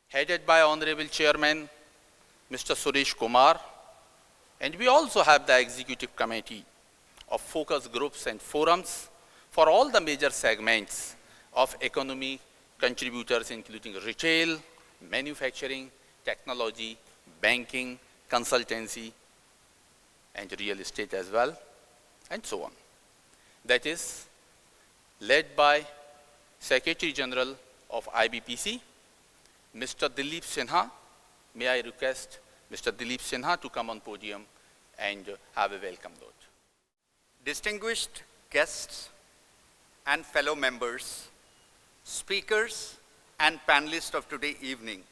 headed by Honorable Chairman Mr. Suresh Kumar, and we also have the Executive Committee of focus groups and forums for all the major segments of economy contributors, including retail, manufacturing, technology, banking, consultancy, and real estate as well, and so on. That is led by Secretary General of IBPC, Mr. Dilip Sinha. May I request Mr. Dilip Sinha to come on podium and have a welcome note. Distinguished guests and fellow members, speakers and panelists of today evening,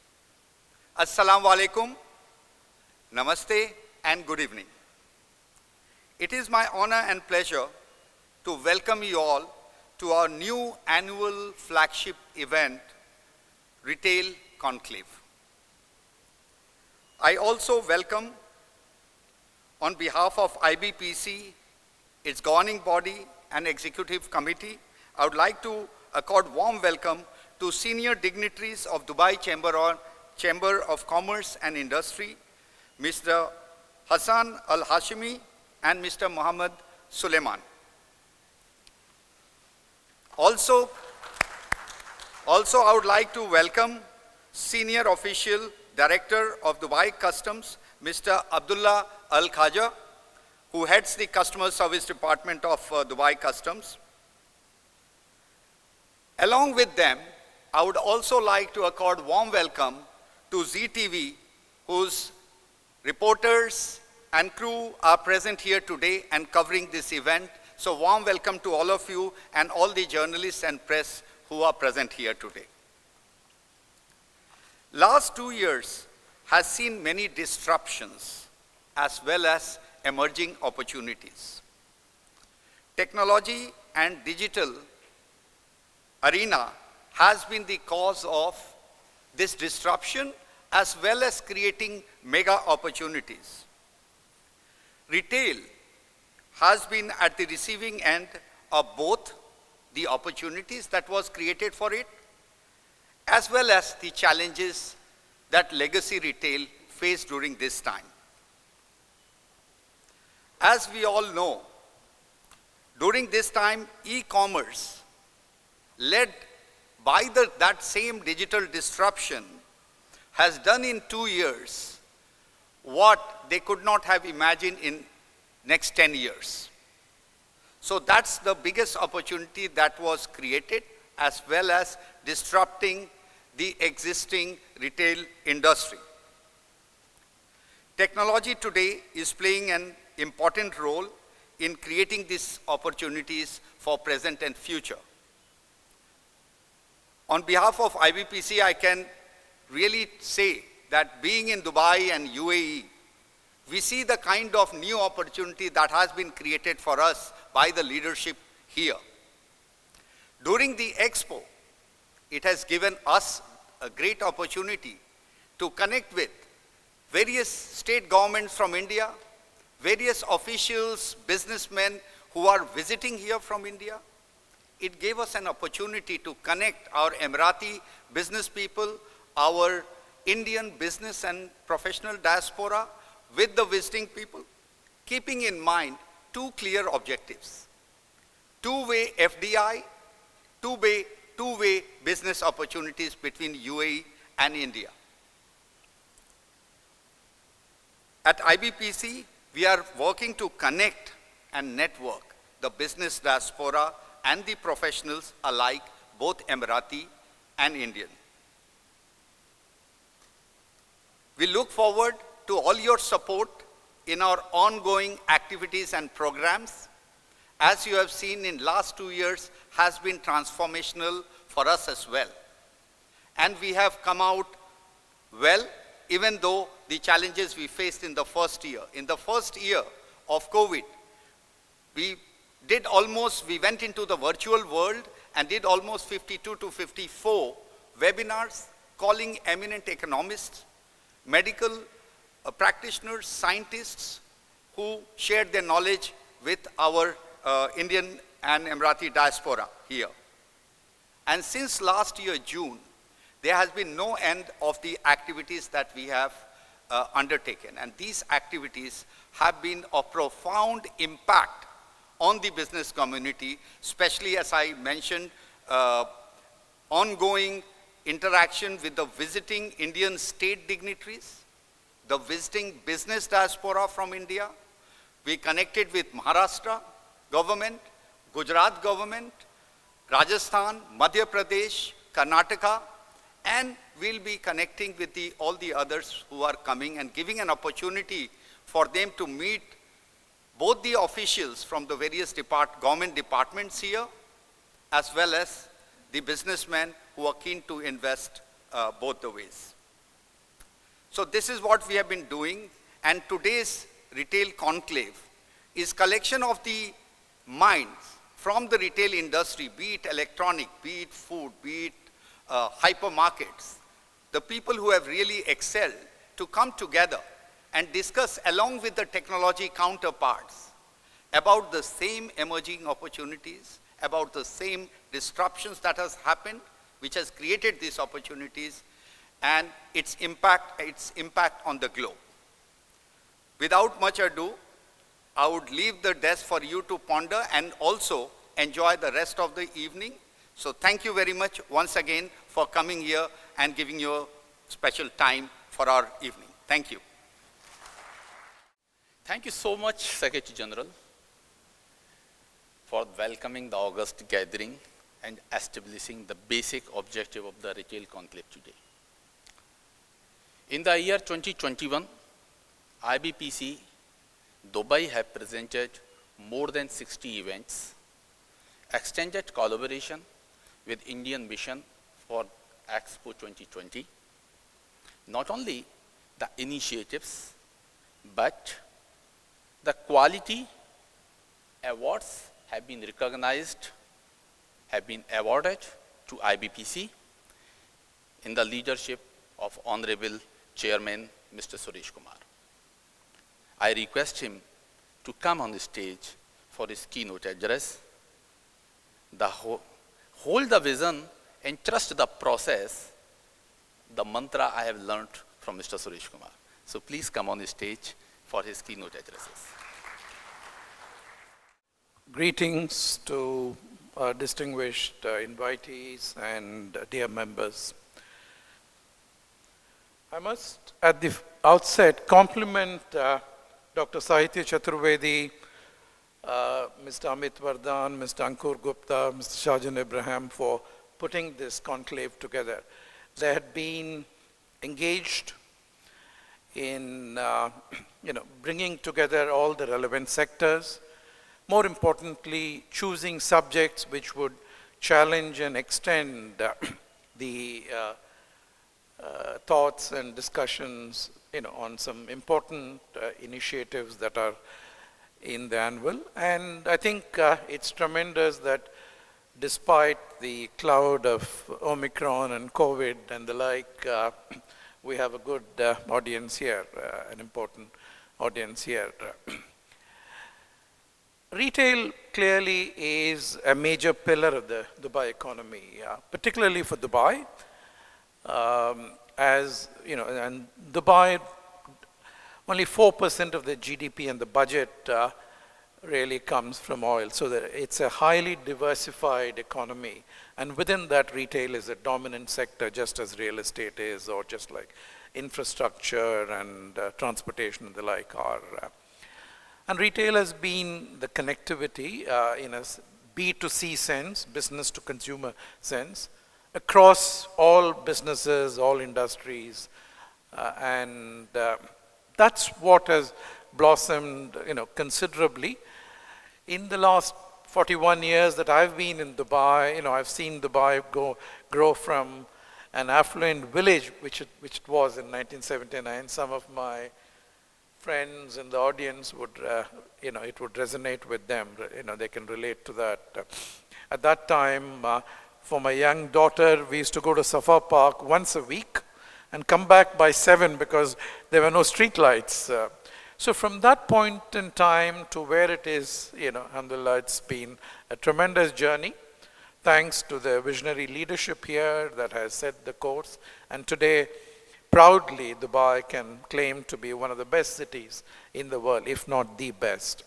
Assalamu alaikum, namaste and good evening. It is my honor and pleasure to welcome you all to our new annual flagship event, Retail Conclave. I also welcome, on behalf of IBPC, its governing body and executive committee, I would like to accord warm welcome to senior dignitaries of Dubai Chamber of Commerce and Industry, Mr. Hassan Al-Hashimi and Mr. Muhammad Suleiman. Also, I would like to welcome Senior Official Director of Dubai Customs, Mr. Abdullah Al-Khaja, who heads the Customer Service Department of Dubai Customs. Along with them, I would also like to accord warm welcome to ZTV, whose reporters and crew are present here today and covering this event. So warm welcome to all of you and all the journalists and press who are present here today. Last 2 years has seen many disruptions as well as emerging opportunities. Technology and digital arena has been the cause of this disruption as well as creating mega opportunities. Retail has been at the receiving end of both the opportunities that was created for it, as well as the challenges that legacy retail faced during this time. As we all know, during this time, e-commerce, led by that same digital disruption, has done in 2 years what they could not have imagined in next 10 years. So that's the biggest opportunity that was created, as well as disrupting the existing retail industry. Technology today is playing an important role in creating these opportunities for present and future. On behalf of IBPC, I can really say that being in Dubai and UAE, we see the kind of new opportunity that has been created for us by the leadership here. During the expo, it has given us a great opportunity to connect with various state governments from India, various officials, businessmen who are visiting here from India. It gave us an opportunity to connect our Emirati business people, our Indian business and professional diaspora with the visiting people, keeping in mind 2 clear objectives: two-way FDI, two-way business opportunities between UAE and India. At IBPC, we are working to connect and network the business diaspora and the professionals alike, both Emirati and Indian. We look forward to all your support in our ongoing activities and programs. As you have seen in last 2 years has been transformational for us as well. And we have come out well, even though the challenges we faced in the first year. In the first year of COVID, we went into the virtual world and did almost 52 to 54 webinars calling eminent economists, medical practitioners, scientists who shared their knowledge with our Indian and Emirati diaspora here. And since last year, June, there has been no end of the activities that we have undertaken. And these activities have been of profound impact on the business community, especially as I mentioned, ongoing interaction with the visiting Indian state dignitaries, the visiting business diaspora from India. We connected with Maharashtra government, Gujarat government, Rajasthan, Madhya Pradesh, Karnataka, and we'll be connecting with all the others who are coming and giving an opportunity for them to meet both the officials from the various government departments here, as well as the businessmen who are keen to invest both the ways. So this is what we have been doing, and today's retail conclave is collection of the minds from the retail industry, be it electronic, be it food, be it hypermarkets, the people who have really excelled, to come together and discuss along with the technology counterparts about the same emerging opportunities, about the same disruptions that has happened, which has created these opportunities, and its impact on the globe. Without much ado, I would leave the desk for you to ponder and also enjoy the rest of the evening. So thank you very much once again for coming here and giving your special time for our evening. Thank you. Thank you so much, Secretary General, for welcoming the August gathering and establishing the basic objective of the retail conclave today. In the year 2021, IBPC Dubai have presented more than 60 events, extended collaboration with Indian Mission for Expo 2020. Not only the initiatives, but the quality awards have been recognized, have been awarded to IBPC in the leadership of Honorable Chairman Mr. Suresh Kumar. I request him to come on the stage for his keynote address. Hold the vision and trust the process, the mantra I have learned from Mr. Suresh Kumar. So please come on the stage for his keynote addresses. Greetings to distinguished invitees and dear members. I must at the outset compliment Dr. Sahitya Chaturvedi, Mr. Amit Vardhan, Mr. Ankur Gupta, Mr. Shahjan Ibrahim for putting this conclave together. They had been engaged in bringing together all the relevant sectors, more importantly choosing subjects which would challenge and extend the thoughts and discussions on some important initiatives that are in the annual. And I think it's tremendous that despite the cloud of Omicron and COVID and the like, we have a good audience here, an important audience here. Retail clearly is a major pillar of the Dubai economy, particularly for Dubai. And Dubai, only 4% of the GDP and the budget really comes from oil. So it's a highly diversified economy. And within that, retail is a dominant sector, just as real estate is, or just like infrastructure and transportation and the like are. And retail has been the connectivity in a B2C sense, business to consumer sense, across all businesses, all industries, and that's what has blossomed, considerably. In the last 41 years that I've been in Dubai, I've seen Dubai grow from an affluent village, which it was in 1979. Some of my friends in the audience would, it would resonate with them. They can relate to that. At that time, for my young daughter, we used to go to Safa Park once a week and come back by 7 because there were no street lights. So from that point in time to where it is, alhamdulillah, it's been a tremendous journey. thanks to the visionary leadership here that has set the course. And today, proudly, Dubai can claim to be one of the best cities in the world, if not the best.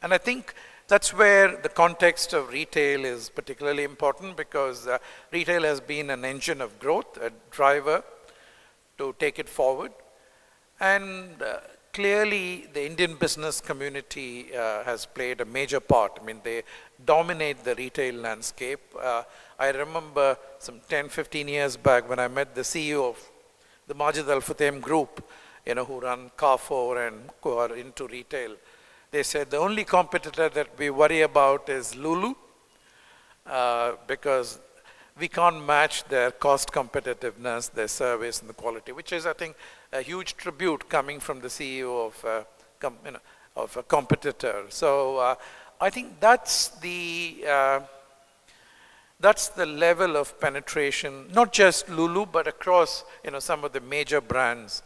And I think that's where the context of retail is particularly important, because retail has been an engine of growth, a driver to take it forward. And clearly, the Indian business community has played a major part. I mean, they dominate the retail landscape. I remember some 10, 15 years back when I met the CEO of the Majid Al Futtaim Group, who run Carrefour and who are into retail. They said the only competitor that we worry about is Lulu, because we can't match their cost competitiveness, their service, and the quality, which is, I think, a huge tribute coming from the CEO of a competitor. So I think that's the level of penetration, not just Lulu, but across some of the major brands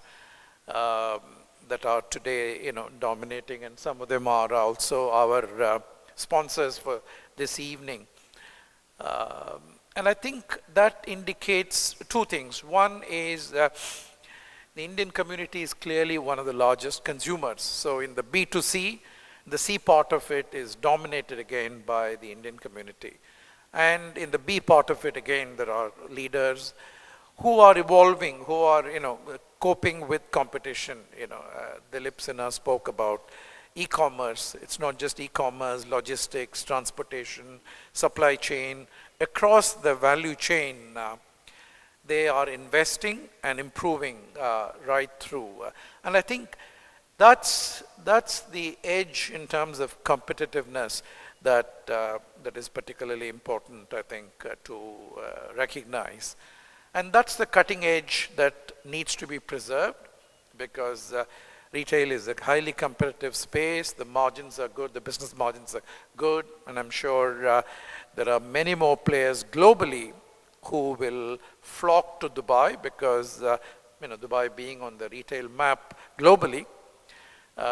that are today dominating, and some of them are also our sponsors for this evening. And I think that indicates two things. One is the Indian community is clearly one of the largest consumers. So in the B2C, the C part of it is dominated again by the Indian community. And in the B part of it, again, there are leaders who are evolving, who are coping with competition. Dilip Sinha spoke about e-commerce. It's not just e-commerce, logistics, transportation, supply chain. Across the value chain, they are investing and improving right through. And I think that's the edge in terms of competitiveness that is particularly important, I think, to recognize. And that's the cutting edge that needs to be preserved, because retail is a highly competitive space. The margins are good, the business margins are good, and I'm sure there are many more players globally who will flock to Dubai, because Dubai being on the retail map globally,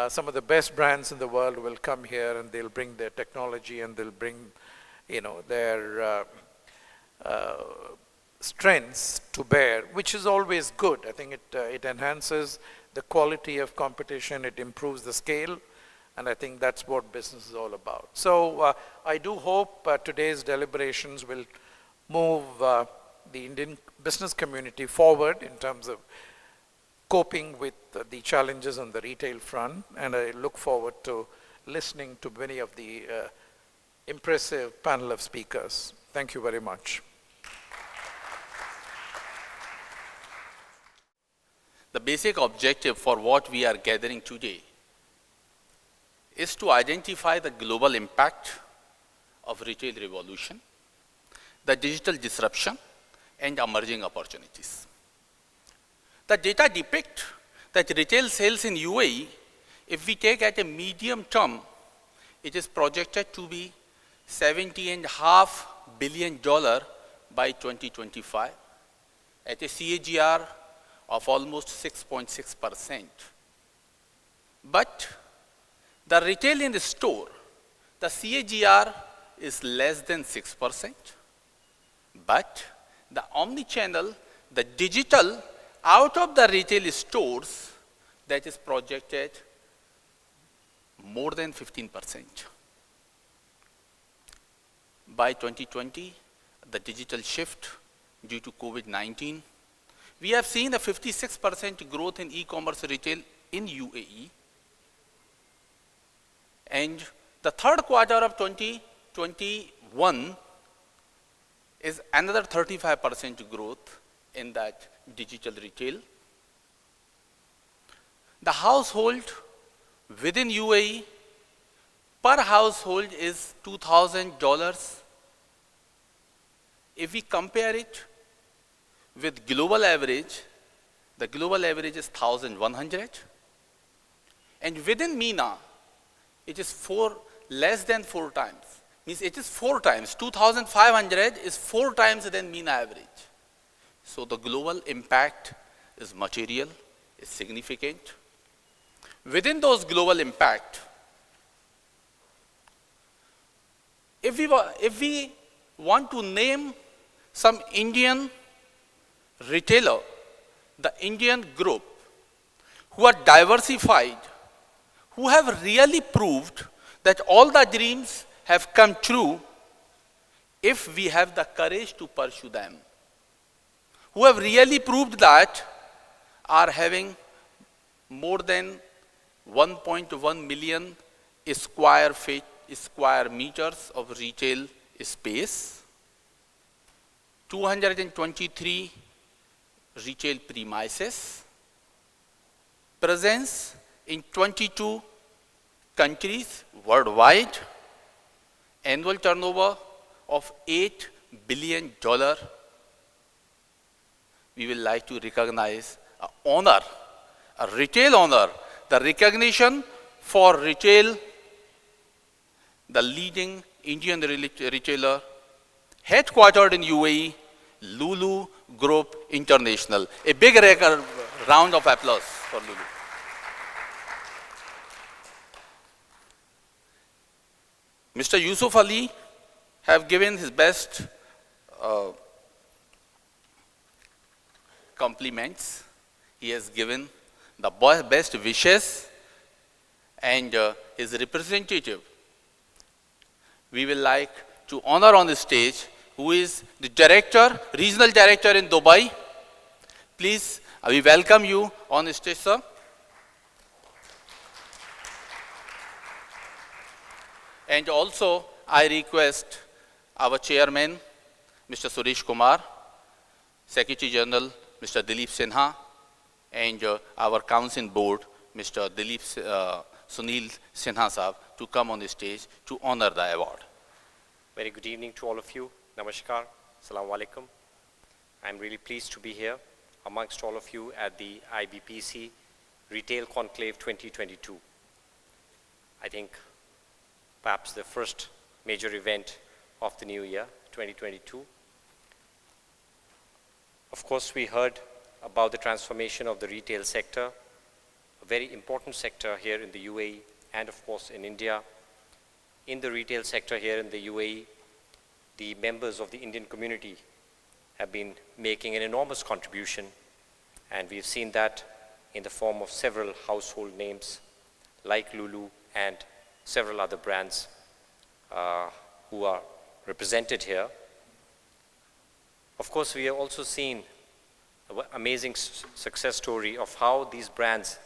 some of the best brands in the world will come here, and they'll bring their technology, and they'll bring their strengths to bear, which is always good. I think it enhances the quality of competition, it improves the scale, and I think that's what business is all about. So I do hope today's deliberations will move the Indian business community forward in terms of coping with the challenges on the retail front, and I look forward to listening to many of the impressive panel of speakers. Thank you very much. The basic objective for what we are gathering today is to identify the global impact of retail revolution, the digital disruption, and emerging opportunities. The data depict that retail sales in UAE, if we take at a medium term, it is projected to be $70.5 billion by 2025 at a CAGR of almost 6.6%. But the retail in the store, the CAGR is less than 6%. But the omni-channel, the digital out of the retail stores, that is projected more than 15%. By 2020, the digital shift due to COVID-19, we have seen a 56% growth in e-commerce retail in UAE. And the third quarter of 2021 is another 35% growth in that digital retail. The household within UAE per household is $2,000. If we compare it with global average, the global average is 1,100. And within MENA, it is less than 4 times. Means it is 4 times. 2,500 is 4 times than MENA average. So the global impact is material, is significant. Within those global impact, if we want to name some Indian retailer, the Indian group, who are diversified, who have really proved that all the dreams have come true if we have the courage to pursue them, who have really proved that are having more than 1.1 million square meters of retail space, 223 retail premises, presence in 22 countries worldwide, annual turnover of $8 billion. We will like to recognize a retail honor, the recognition for retail, the leading Indian retailer, headquartered in UAE, Lulu Group International. A big round of applause for Lulu. Mr. Yusuf Ali have given his best compliments. He has given the best wishes, and his representative, we will like to honor on the stage, who is the director, regional director in Dubai. Please, we welcome you on the stage, sir. And also, I request our chairman, Mr. Suresh Kumar, Secretary General, Mr. Dilip Sinha, and our council board, Mr. Sunil Sinha Sahab, to come on the stage to honor the award. Very good evening to all of you. Namaskar. Assalamu alaikum. I'm really pleased to be here amongst all of you at the IBPC Retail Conclave 2022. I think perhaps the first major event of the new year, 2022. Of course, we heard about the transformation of the retail sector, a very important sector here in the UAE and of course in India. In the retail sector here in the UAE, the members of the Indian community have been making an enormous contribution, and we've seen that in the form of several household names like Lulu and several other brands who are represented here. Of course, we have also seen an amazing success story of how these brands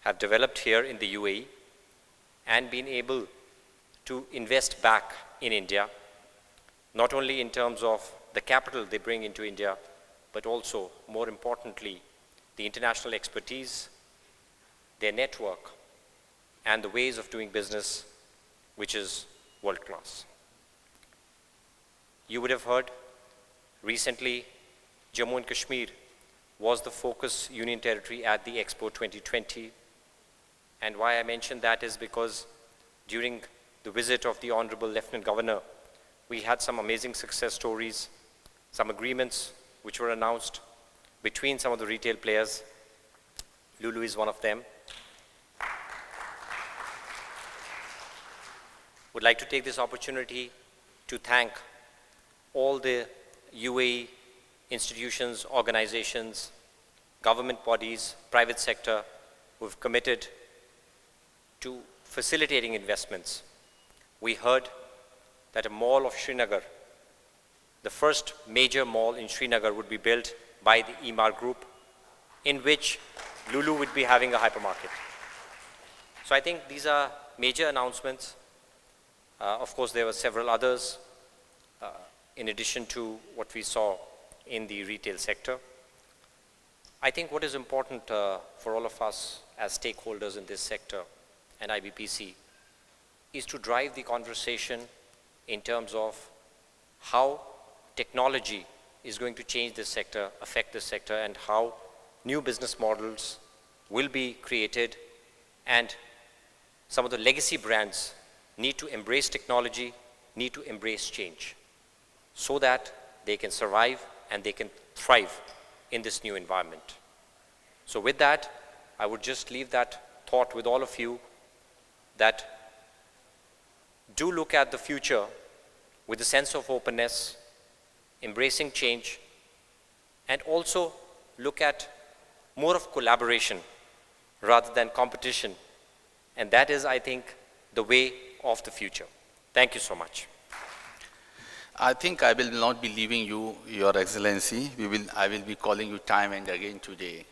have developed here in the UAE and been able to invest back in India, not only in terms of the capital they bring into India, but also, more importantly, the international expertise, their network, and the ways of doing business, which is world-class. You would have heard recently, Jammu and Kashmir was the focus union territory at the Expo 2020. And why I mention that is because during the visit of the Honorable Lieutenant Governor, we had some amazing success stories, some agreements which were announced between some of the retail players. Lulu is one of them. Would like to take this opportunity to thank all the UAE institutions, organizations, government bodies, private sector who have committed to facilitating investments. We heard that a mall of Srinagar, the first major mall in Srinagar, would be built by the Emaar Group, in which Lulu would be having a hypermarket. So I think these are major announcements. Of course, there were several others in addition to what we saw in the retail sector. I think what is important for all of us as stakeholders in this sector and IBPC is to drive the conversation in terms of how technology is going to change this sector, affect this sector, and how new business models will be created, and some of the legacy brands need to embrace technology, need to embrace change, so that they can survive and they can thrive in this new environment. So with that, I would just leave that thought with all of you, that do look at the future with a sense of openness, embracing change, and also look at more of collaboration rather than competition. And that is, I think, the way of the future. Thank you so much. I think I will not be leaving you, Your Excellency. I will be calling you time and again today.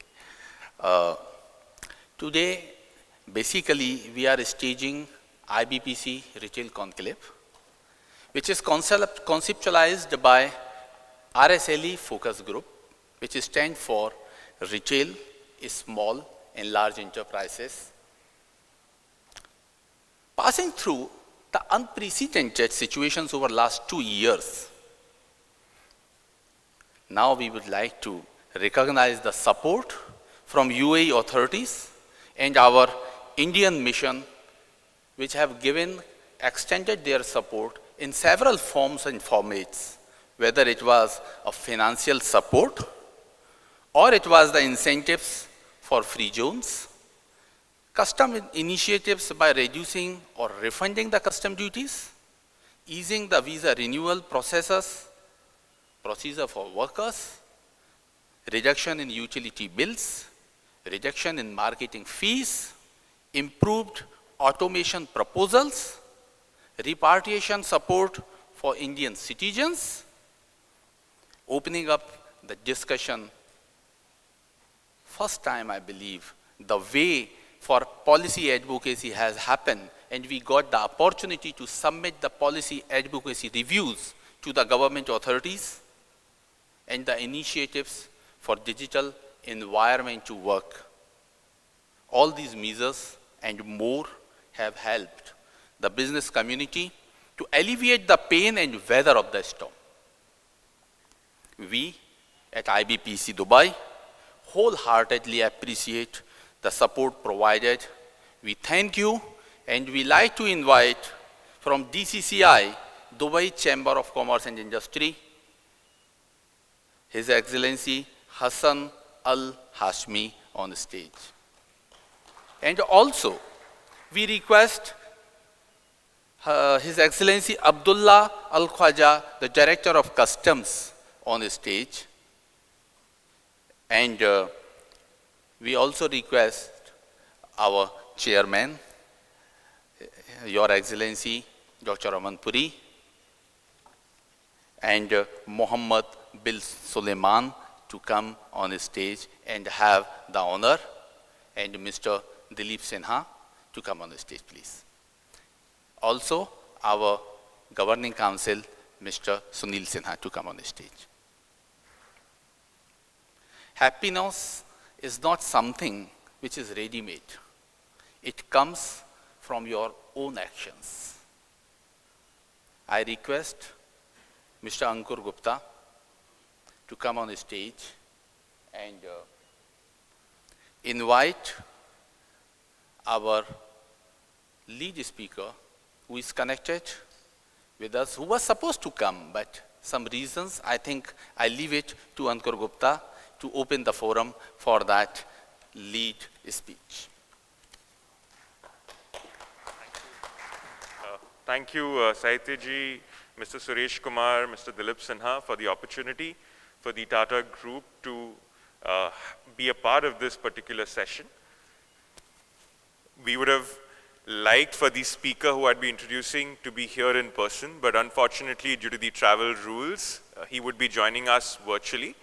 Today, basically, we are staging IBPC Retail Conclave, which is conceptualized by RSLE Focus Group, which stands for Retail, Small and Large Enterprises. Passing through the unprecedented situations over the last 2 years, now we would like to recognize the support from UAE authorities and our Indian mission, which have extended their support in several forms and formats, whether it was a financial support or it was the incentives for free zones, custom initiatives by reducing or refunding the custom duties, easing the visa renewal procedure for workers, reduction in utility bills, reduction in marketing fees, improved automation proposals, repatriation support for Indian citizens, opening up the discussion. First time, I believe, the way for policy advocacy has happened, and we got the opportunity to submit the policy advocacy reviews to the government authorities and the initiatives for digital environment to work. All these measures and more have helped the business community to alleviate the pain and weather of the storm. We at IBPC Dubai wholeheartedly appreciate the support provided. We thank you, and we like to invite from DCCI, Dubai Chamber of Commerce and Industry, His Excellency Hassan Al Hashmi on the stage. And also, we request His Excellency Abdullah Al Khwaja, the Director of Customs, on the stage. And we also request our Chairman, Your Excellency Dr. Amanpuri, and Mohammed Bil Suleiman to come on the stage and have the honor, and Mr. Dilip Sinha to come on the stage, please. Also, our Governing Council, Mr. Sunil Sinha, to come on the stage. Happiness is not something which is ready-made. It comes from your own actions. I request Mr. Ankur Gupta to come on the stage and invite our lead speaker who is connected with us, who was supposed to come, but some reasons, I think I leave it to Ankur Gupta to open the forum for that lead speech. Thank you, Sahityaji, Mr. Suresh Kumar, Mr. Dilip Sinha, for the opportunity for the Tata Group to be a part of this particular session. We would have liked for the speaker who I'd be introducing to be here in person, but unfortunately, due to the travel rules, he would be joining us virtually.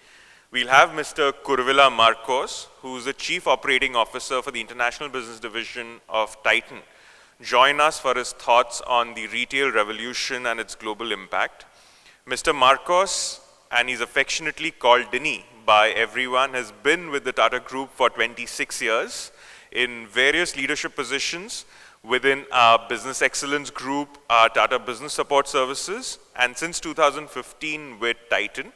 We'll have Mr. Kurvila Marcos, who's the Chief Operating Officer for the International Business Division of Titan, join us for his thoughts on the retail revolution and its global impact. Mr. Marcos, and he's affectionately called Dini by everyone, has been with the Tata Group for 26 years in various leadership positions within our Business Excellence Group, our Tata Business Support Services, and since 2015 with Titan.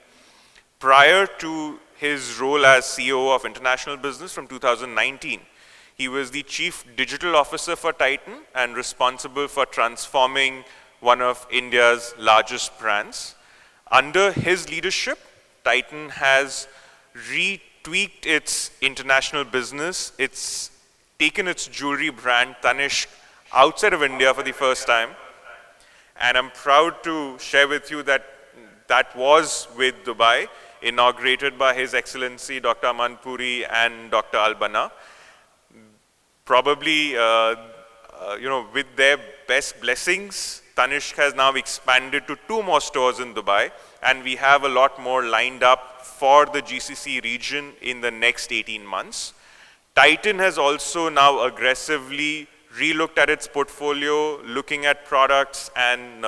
Prior to his role as CEO of International Business from 2019, he was the Chief Digital Officer for Titan and responsible for transforming one of India's largest brands. Under his leadership, Titan has retweaked its international business. It's taken its jewelry brand, Tanishq, outside of India for the first time. And I'm proud to share with you that that was with Dubai, inaugurated by His Excellency Dr. Aman Puri and Dr. Albana. Probably, with their best blessings, Tanishq has now expanded to 2 more stores in Dubai, and we have a lot more lined up for the GCC region in the next 18 months. Titan has also now aggressively relooked at its portfolio, looking at products and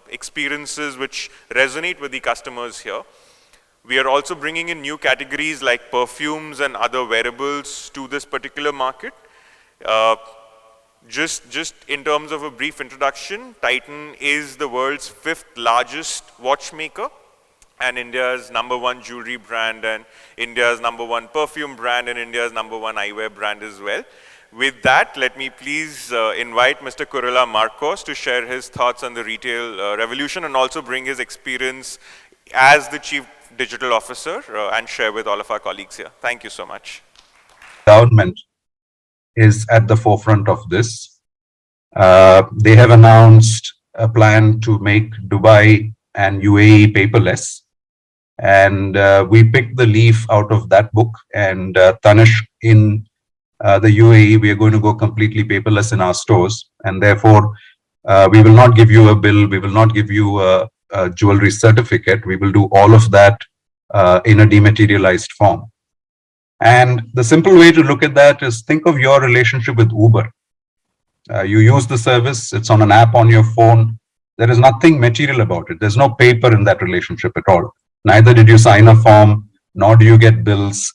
experiences which resonate with the customers here. We are also bringing in new categories like perfumes and other wearables to this particular market. Just in terms of a brief introduction, Titan is the world's 5th largest watchmaker and India's #1 jewelry brand and India's #1 perfume brand and India's #1 eyewear brand as well. With that, let me please invite Mr. Kuruvilla Marcos to share his thoughts on the retail revolution and also bring his experience as the Chief Digital Officer and share with all of our colleagues here. Thank you so much. Government is at the forefront of this. They have announced a plan to make Dubai and UAE paperless. And we picked the leaf out of that book, and Tanishq in the UAE, we are going to go completely paperless in our stores, and therefore we will not give you a bill, we will not give you a jewelry certificate, we will do all of that in a dematerialized form. And the simple way to look at that is think of your relationship with Uber. You use the service, it's on an app on your phone, there is nothing material about it, there's no paper in that relationship at all. Neither did you sign a form, nor do you get bills.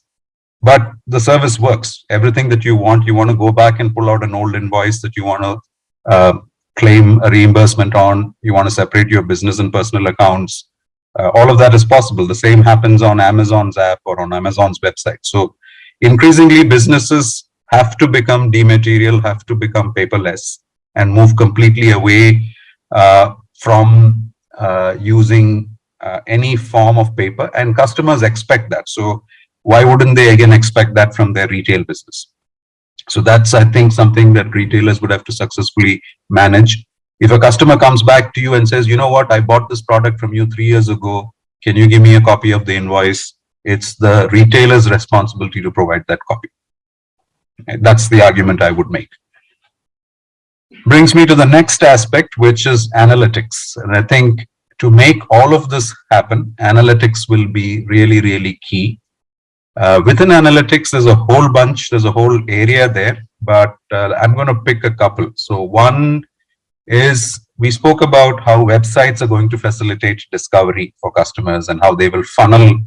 But the service works. Everything that you want to go back and pull out an old invoice that you want to claim a reimbursement on, you want to separate your business and personal accounts. All of that is possible. The same happens on Amazon's app or on Amazon's website. So increasingly, businesses have to become dematerial, have to become paperless, and move completely away from using any form of paper. And customers expect that. So why wouldn't they again expect that from their retail business? So that's, I think, something that retailers would have to successfully manage. If a customer comes back to you and says, you know what, I bought this product from you 3 years ago, can you give me a copy of the invoice? It's the retailer's responsibility to provide that copy. That's the argument I would make. Brings me to the next aspect, which is analytics. And I think to make all of this happen, analytics will be really, really key. Within analytics, there's a whole bunch, there's a whole area there, but I'm going to pick a couple. So one is, we spoke about how websites are going to facilitate discovery for customers and how they will funnel,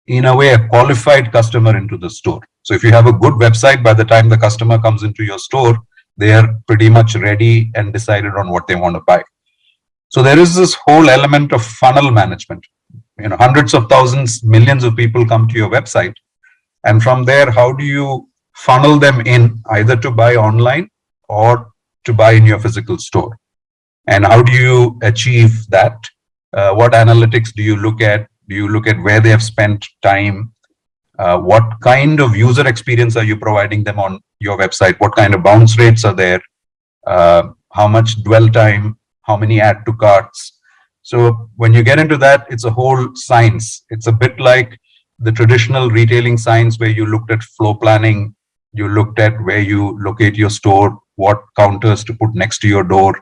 in a way, a qualified customer into the store. So if you have a good website, by the time the customer comes into your store, they are pretty much ready and decided on what they want to buy. So there is this whole element of funnel management. Hundreds of thousands, millions of people come to your website. And from there, how do you funnel them in either to buy online or to buy in your physical store? And how do you achieve that? What analytics do you look at? Do you look at where they have spent time? What kind of user experience are you providing them on your website? What kind of bounce rates are there? How much dwell time? How many add to carts? So when you get into that, it's a whole science. It's a bit like the traditional retailing science where you looked at floor planning, you looked at where you locate your store, what counters to put next to your door,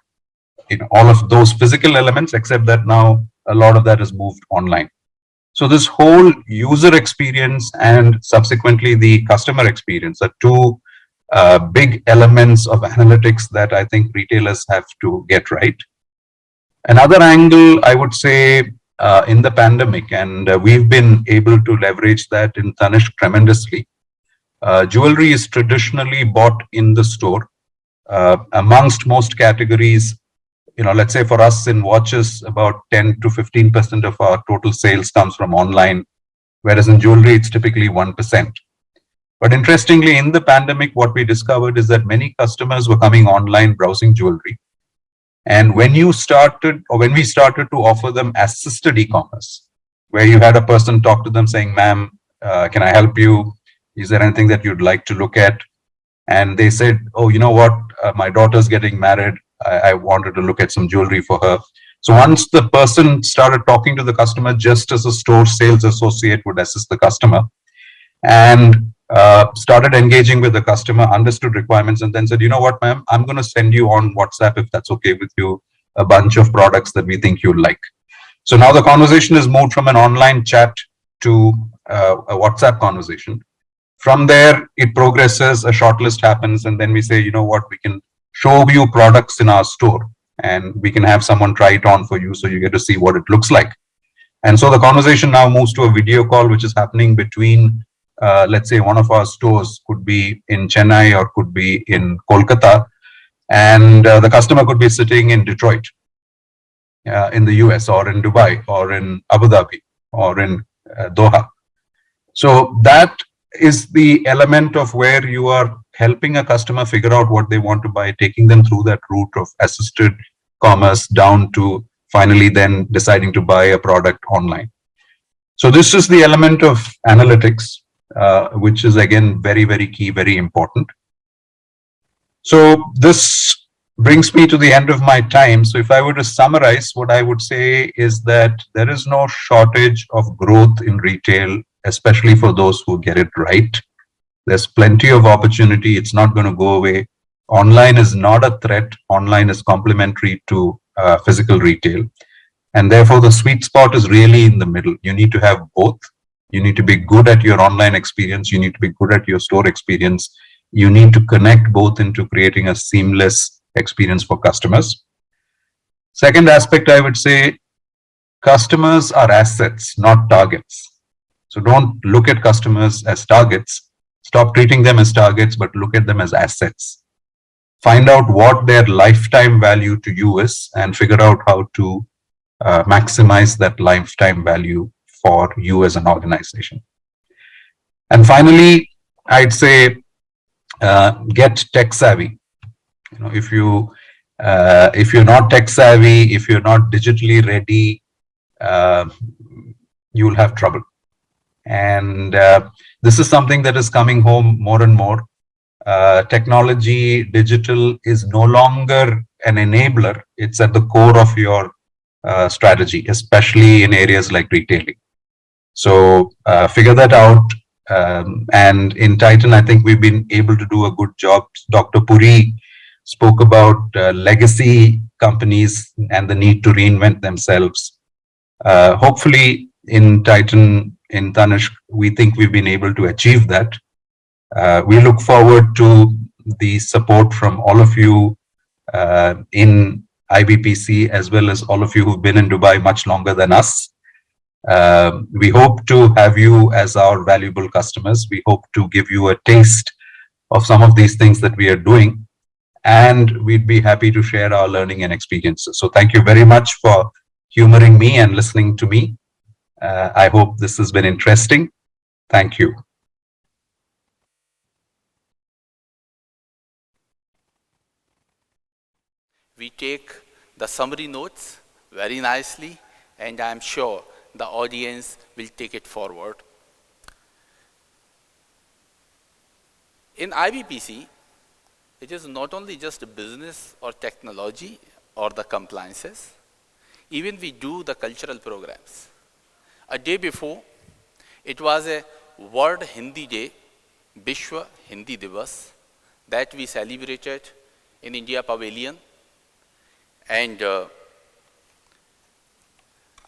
all of those physical elements, except that now a lot of that is moved online. So this whole user experience and subsequently the customer experience are two big elements of analytics that I think retailers have to get right. Another angle, I would say, in the pandemic, and we've been able to leverage that in Tanishq tremendously. Jewelry is traditionally bought in the store. Amongst most categories, let's say for us in watches, about 10 to 15% of our total sales comes from online, whereas in jewelry, it's typically 1%. But interestingly, in the pandemic, what we discovered is that many customers were coming online browsing jewelry. And when we started to offer them assisted e-commerce, where you had a person talk to them saying, ma'am, can I help you? Is there anything that you'd like to look at? And they said, oh, you know what? My daughter's getting married. I wanted to look at some jewelry for her. So once the person started talking to the customer, just as a store sales associate would assist the customer, and started engaging with the customer, understood requirements, and then said, you know what, ma'am, I'm going to send you on WhatsApp, if that's okay with you, a bunch of products that we think you'll like. So now the conversation has moved from an online chat to a WhatsApp conversation. From there, it progresses, a shortlist happens, and then we say, you know what, we can show you products in our store, and we can have someone try it on for you so you get to see what it looks like. And so the conversation now moves to a video call, which is happening between, let's say, one of our stores could be in Chennai or could be in Kolkata, and the customer could be sitting in Detroit, in the US, or in Dubai, or in Abu Dhabi, or in Doha. So that is the element of where you are helping a customer figure out what they want to buy, taking them through that route of assisted commerce down to finally then deciding to buy a product online. So this is the element of analytics, which is again very, very key, very important. So this brings me to the end of my time. So if I were to summarize, what I would say is that there is no shortage of growth in retail, especially for those who get it right. There's plenty of opportunity. It's not going to go away. Online is not a threat. Online is complementary to physical retail. And therefore, the sweet spot is really in the middle. You need to have both. You need to be good at your online experience. You need to be good at your store experience. You need to connect both into creating a seamless experience for customers. Second aspect, I would say, customers are assets, not targets. So don't look at customers as targets. Stop treating them as targets, but look at them as assets. Find out what their lifetime value to you is and figure out how to maximize that lifetime value for you as an organization. And finally, I'd say get tech savvy. You know, if you're not tech savvy, if you're not digitally ready, you'll have trouble. And this is something that is coming home more and more. Technology, digital is no longer an enabler. It's at the core of your strategy, especially in areas like retailing. So figure that out. And in Titan, I think we've been able to do a good job. Dr. Puri spoke about legacy companies and the need to reinvent themselves. Hopefully in Titan, in Tanishq, we think we've been able to achieve that. We look forward to the support from all of you in IBPC, as well as all of you who've been in Dubai much longer than us. We hope to have you as our valuable customers. We hope to give you a taste of some of these things that we are doing, and we'd be happy to share our learning and experiences. So thank you very much for humoring me and listening to me. I hope this has been interesting. Thank you. We take the summary notes very nicely, and I'm sure the audience will take it forward. In IBPC, it is not only just business or technology or the compliances, even we do the cultural programs. A day before, it was a World Hindi Day, Vishwa Hindi Divas, that we celebrated in India Pavilion. And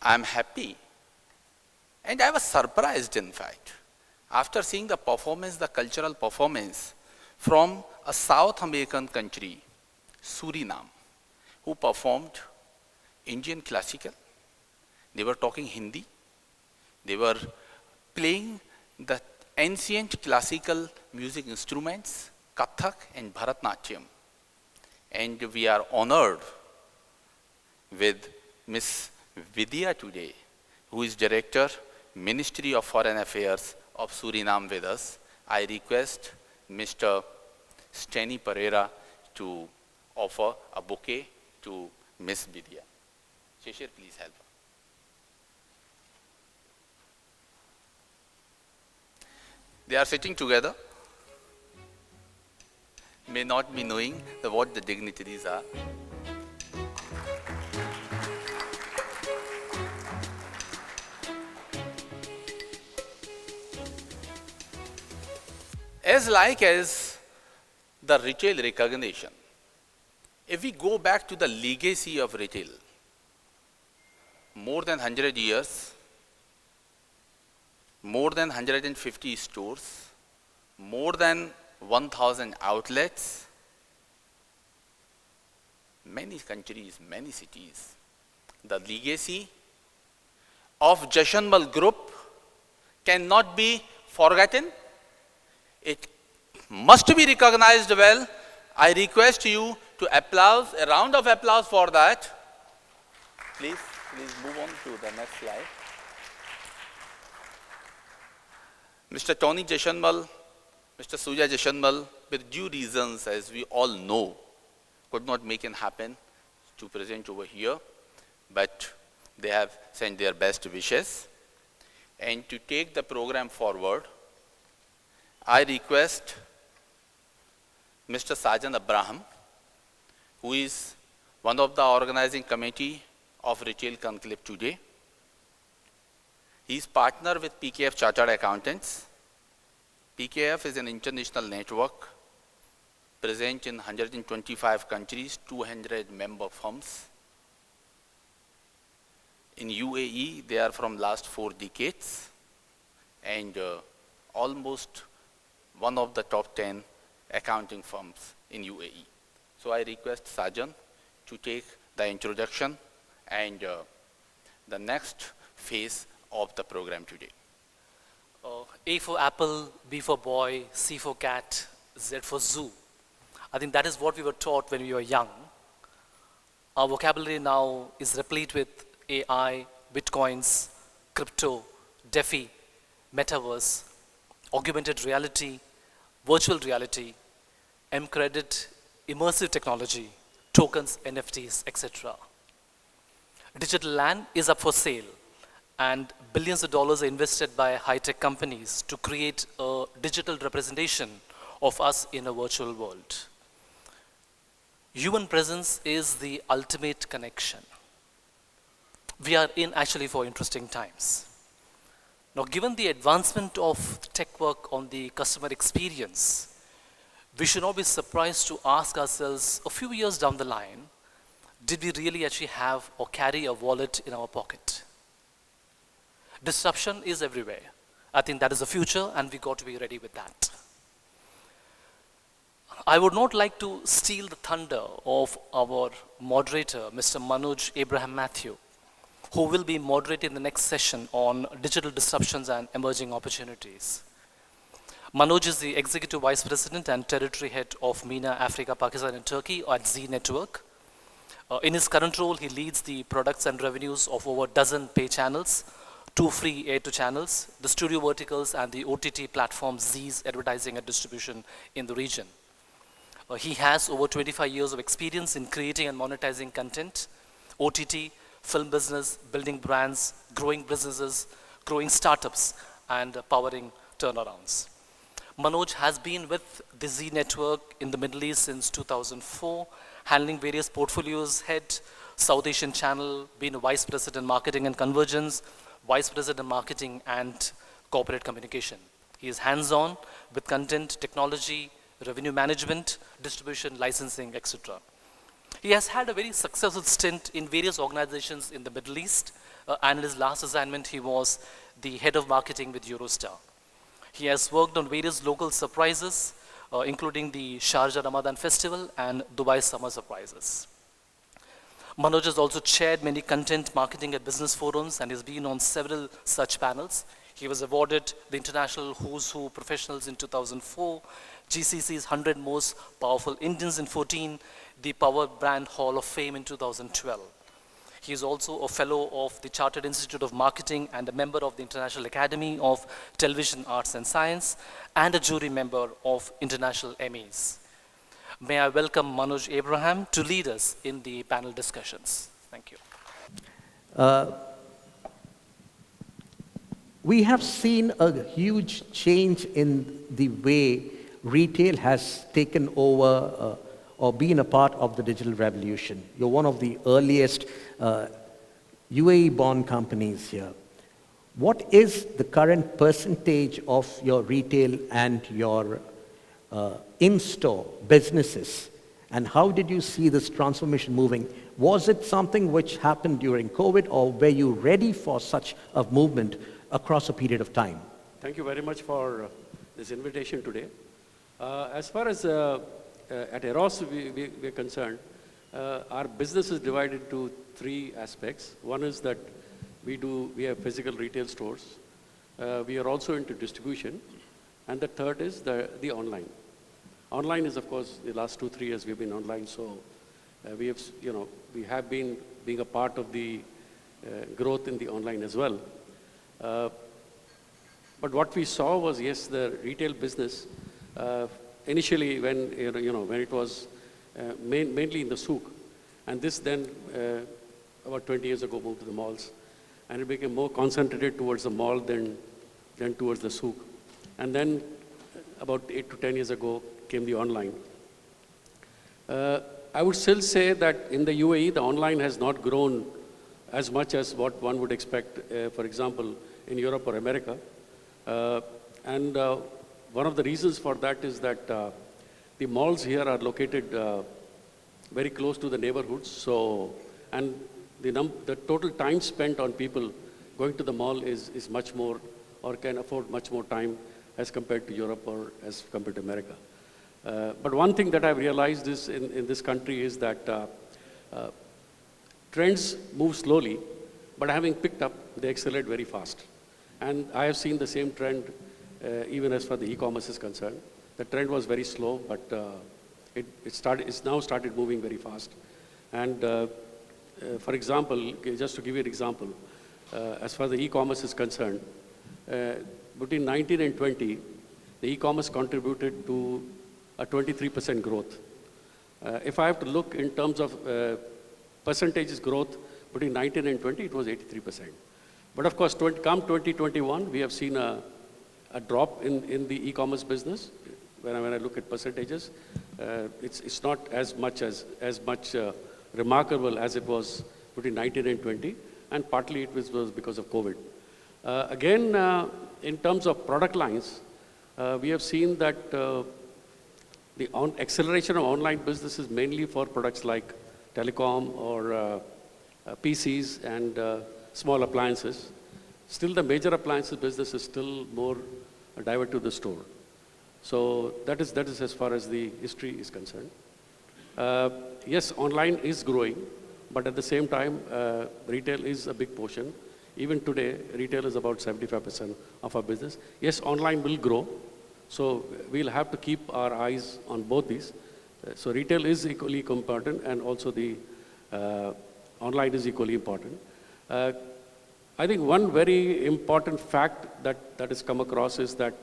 I'm happy. And I was surprised, in fact, after seeing the performance, the cultural performance from a South American country, Suriname, who performed Indian classical. They were talking Hindi. They were playing the ancient classical music instruments, Kathak and Bharatnatyam. And we are honored with Miss Vidya today, who is Director, Ministry of Foreign Affairs of Suriname with us. I request Mr. Steny Pereira to offer a bouquet to Miss Vidya. Shishir, please help her. They are sitting together, may not be knowing what the dignitaries are. as like as the retail recognition. If we go back to the legacy of retail, more than 100 years, more than 150 stores, more than 1,000 outlets, many countries, many cities. The legacy of Jashanmal Group cannot be forgotten. It must be recognized well. I request you to applause, a round of applause for that. Please move on to the next slide. Mr. Tony Jashanmal, Mr. Suja Jashanmal, with due reasons, as we all know, could not make it happen to present over here, but they have sent their best wishes. And to take the program forward, I request Mr. Sajan Abraham, who is one of the organizing committee of Retail Conclave today. He is partner with PKF Chartered Accountants. PKF is an international network present in 125 countries, 200 member firms. In UAE, they are from last 4 decades and almost one of the top 10 accounting firms in UAE. So I request Sajan to take the introduction and the next phase of the program today. A for apple, B for boy, C for cat, Z for zoo. I think that is what we were taught when we were young. Our vocabulary now is replete with AI, bitcoins, crypto, DeFi, metaverse, augmented reality, virtual reality, M-credit, immersive technology, tokens, NFTs, etc. Digital land is up for sale, and billions of dollars are invested by high-tech companies to create a digital representation of us in a virtual world. Human presence is the ultimate connection. We are in actually for interesting times. Now, given the advancement of tech work on the customer experience, we should not be surprised to ask ourselves a few years down the line, did we really actually have or carry a wallet in our pocket? Disruption is everywhere. I think that is the future, and we got to be ready with that. I would not like to steal the thunder of our moderator, Mr. Manoj Abraham Matthew, who will be moderating the next session on digital disruptions and emerging opportunities. Manoj is the Executive Vice President and Territory Head of MENA, Africa, Pakistan, and Turkey at Z Network. In his current role, he leads the products and revenues of over a dozen pay channels, 2 free air-to channels, the studio verticals, and the OTT platform Z's advertising and distribution in the region. He has over 25 years of experience in creating and monetizing content, OTT, film business, building brands, growing businesses, growing startups, and powering turnarounds. Manoj has been with the Z Network in the Middle East since 2004, handling various portfolios, head South Asian channel, being a Vice President Marketing and Convergence, Vice President Marketing and Corporate Communication. He is hands-on with content, technology, revenue management, distribution, licensing, etc. He has had a very successful stint in various organizations in the Middle East, and in his last assignment, he was the head of marketing with Eurostar. He has worked on various local surprises, including the Sharjah Ramadan Festival and Dubai Summer Surprises. Manoj has also chaired many content marketing and business forums and has been on several such panels. He was awarded the International Who's Who Professionals in 2004, GCC's 100 Most Powerful Indians in 2014, the Power Brand Hall of Fame in 2012. He is also a fellow of the Chartered Institute of Marketing and a member of the International Academy of Television Arts and Science and a jury member of International Emmys. May I welcome Manoj Abraham to lead us in the panel discussions. Thank you. We have seen a huge change in the way retail has taken over or been a part of the digital revolution. You're one of the earliest UAE-born companies here. What is the current percentage of your retail and your in-store businesses, and how did you see this transformation moving? Was it something which happened during COVID, or were you ready for such a movement across a period of time? Thank you very much for this invitation today. As far as at Eros we're concerned, our business is divided into three aspects. One is that we have physical retail stores. We are also into distribution. And the third is the online. Online is, of course, the last 2-3 years we've been online. So we have been being a part of the growth in the online as well. But what we saw was, yes, the retail business, initially when, when it was mainly in the souk, and this then about 20 years ago moved to the malls, and it became more concentrated towards the mall than towards the souk. And then about 8 to 10 years ago came the online. I would still say that in the UAE, the online has not grown as much as what one would expect, for example, in Europe or America. And one of the reasons for that is that the malls here are located very close to the neighborhoods. So, and the total time spent on people going to the mall is much more, or can afford much more time as compared to Europe or as compared to America. But one thing that I've realized is in this country is that trends move slowly, but having picked up, they accelerate very fast. And I have seen the same trend even as far as the e-commerce is concerned. The trend was very slow, but it's now started moving very fast. And for example, just to give you an example, as far as the e-commerce is concerned, between 19 and 20, the e-commerce contributed to a 23% growth. If I have to look in terms of percentages growth between 19 and 20, it was 83%. But of course, come 2021, we have seen a drop in the e-commerce business. When I look at percentages, it's not as much remarkable as it was between 19 and 20, and partly it was because of COVID. Again, in terms of product lines, we have seen that the acceleration of online business is mainly for products like telecom or PCs and small appliances. Still, the major appliances business is still more diverted to the store. So that is as far as the history is concerned. Yes, online is growing, but at the same time, retail is a big portion. Even today, retail is about 75% of our business. Yes, online will grow, so we'll have to keep our eyes on both these. So retail is equally important, and also the online is equally important. I think one very important fact that has come across is that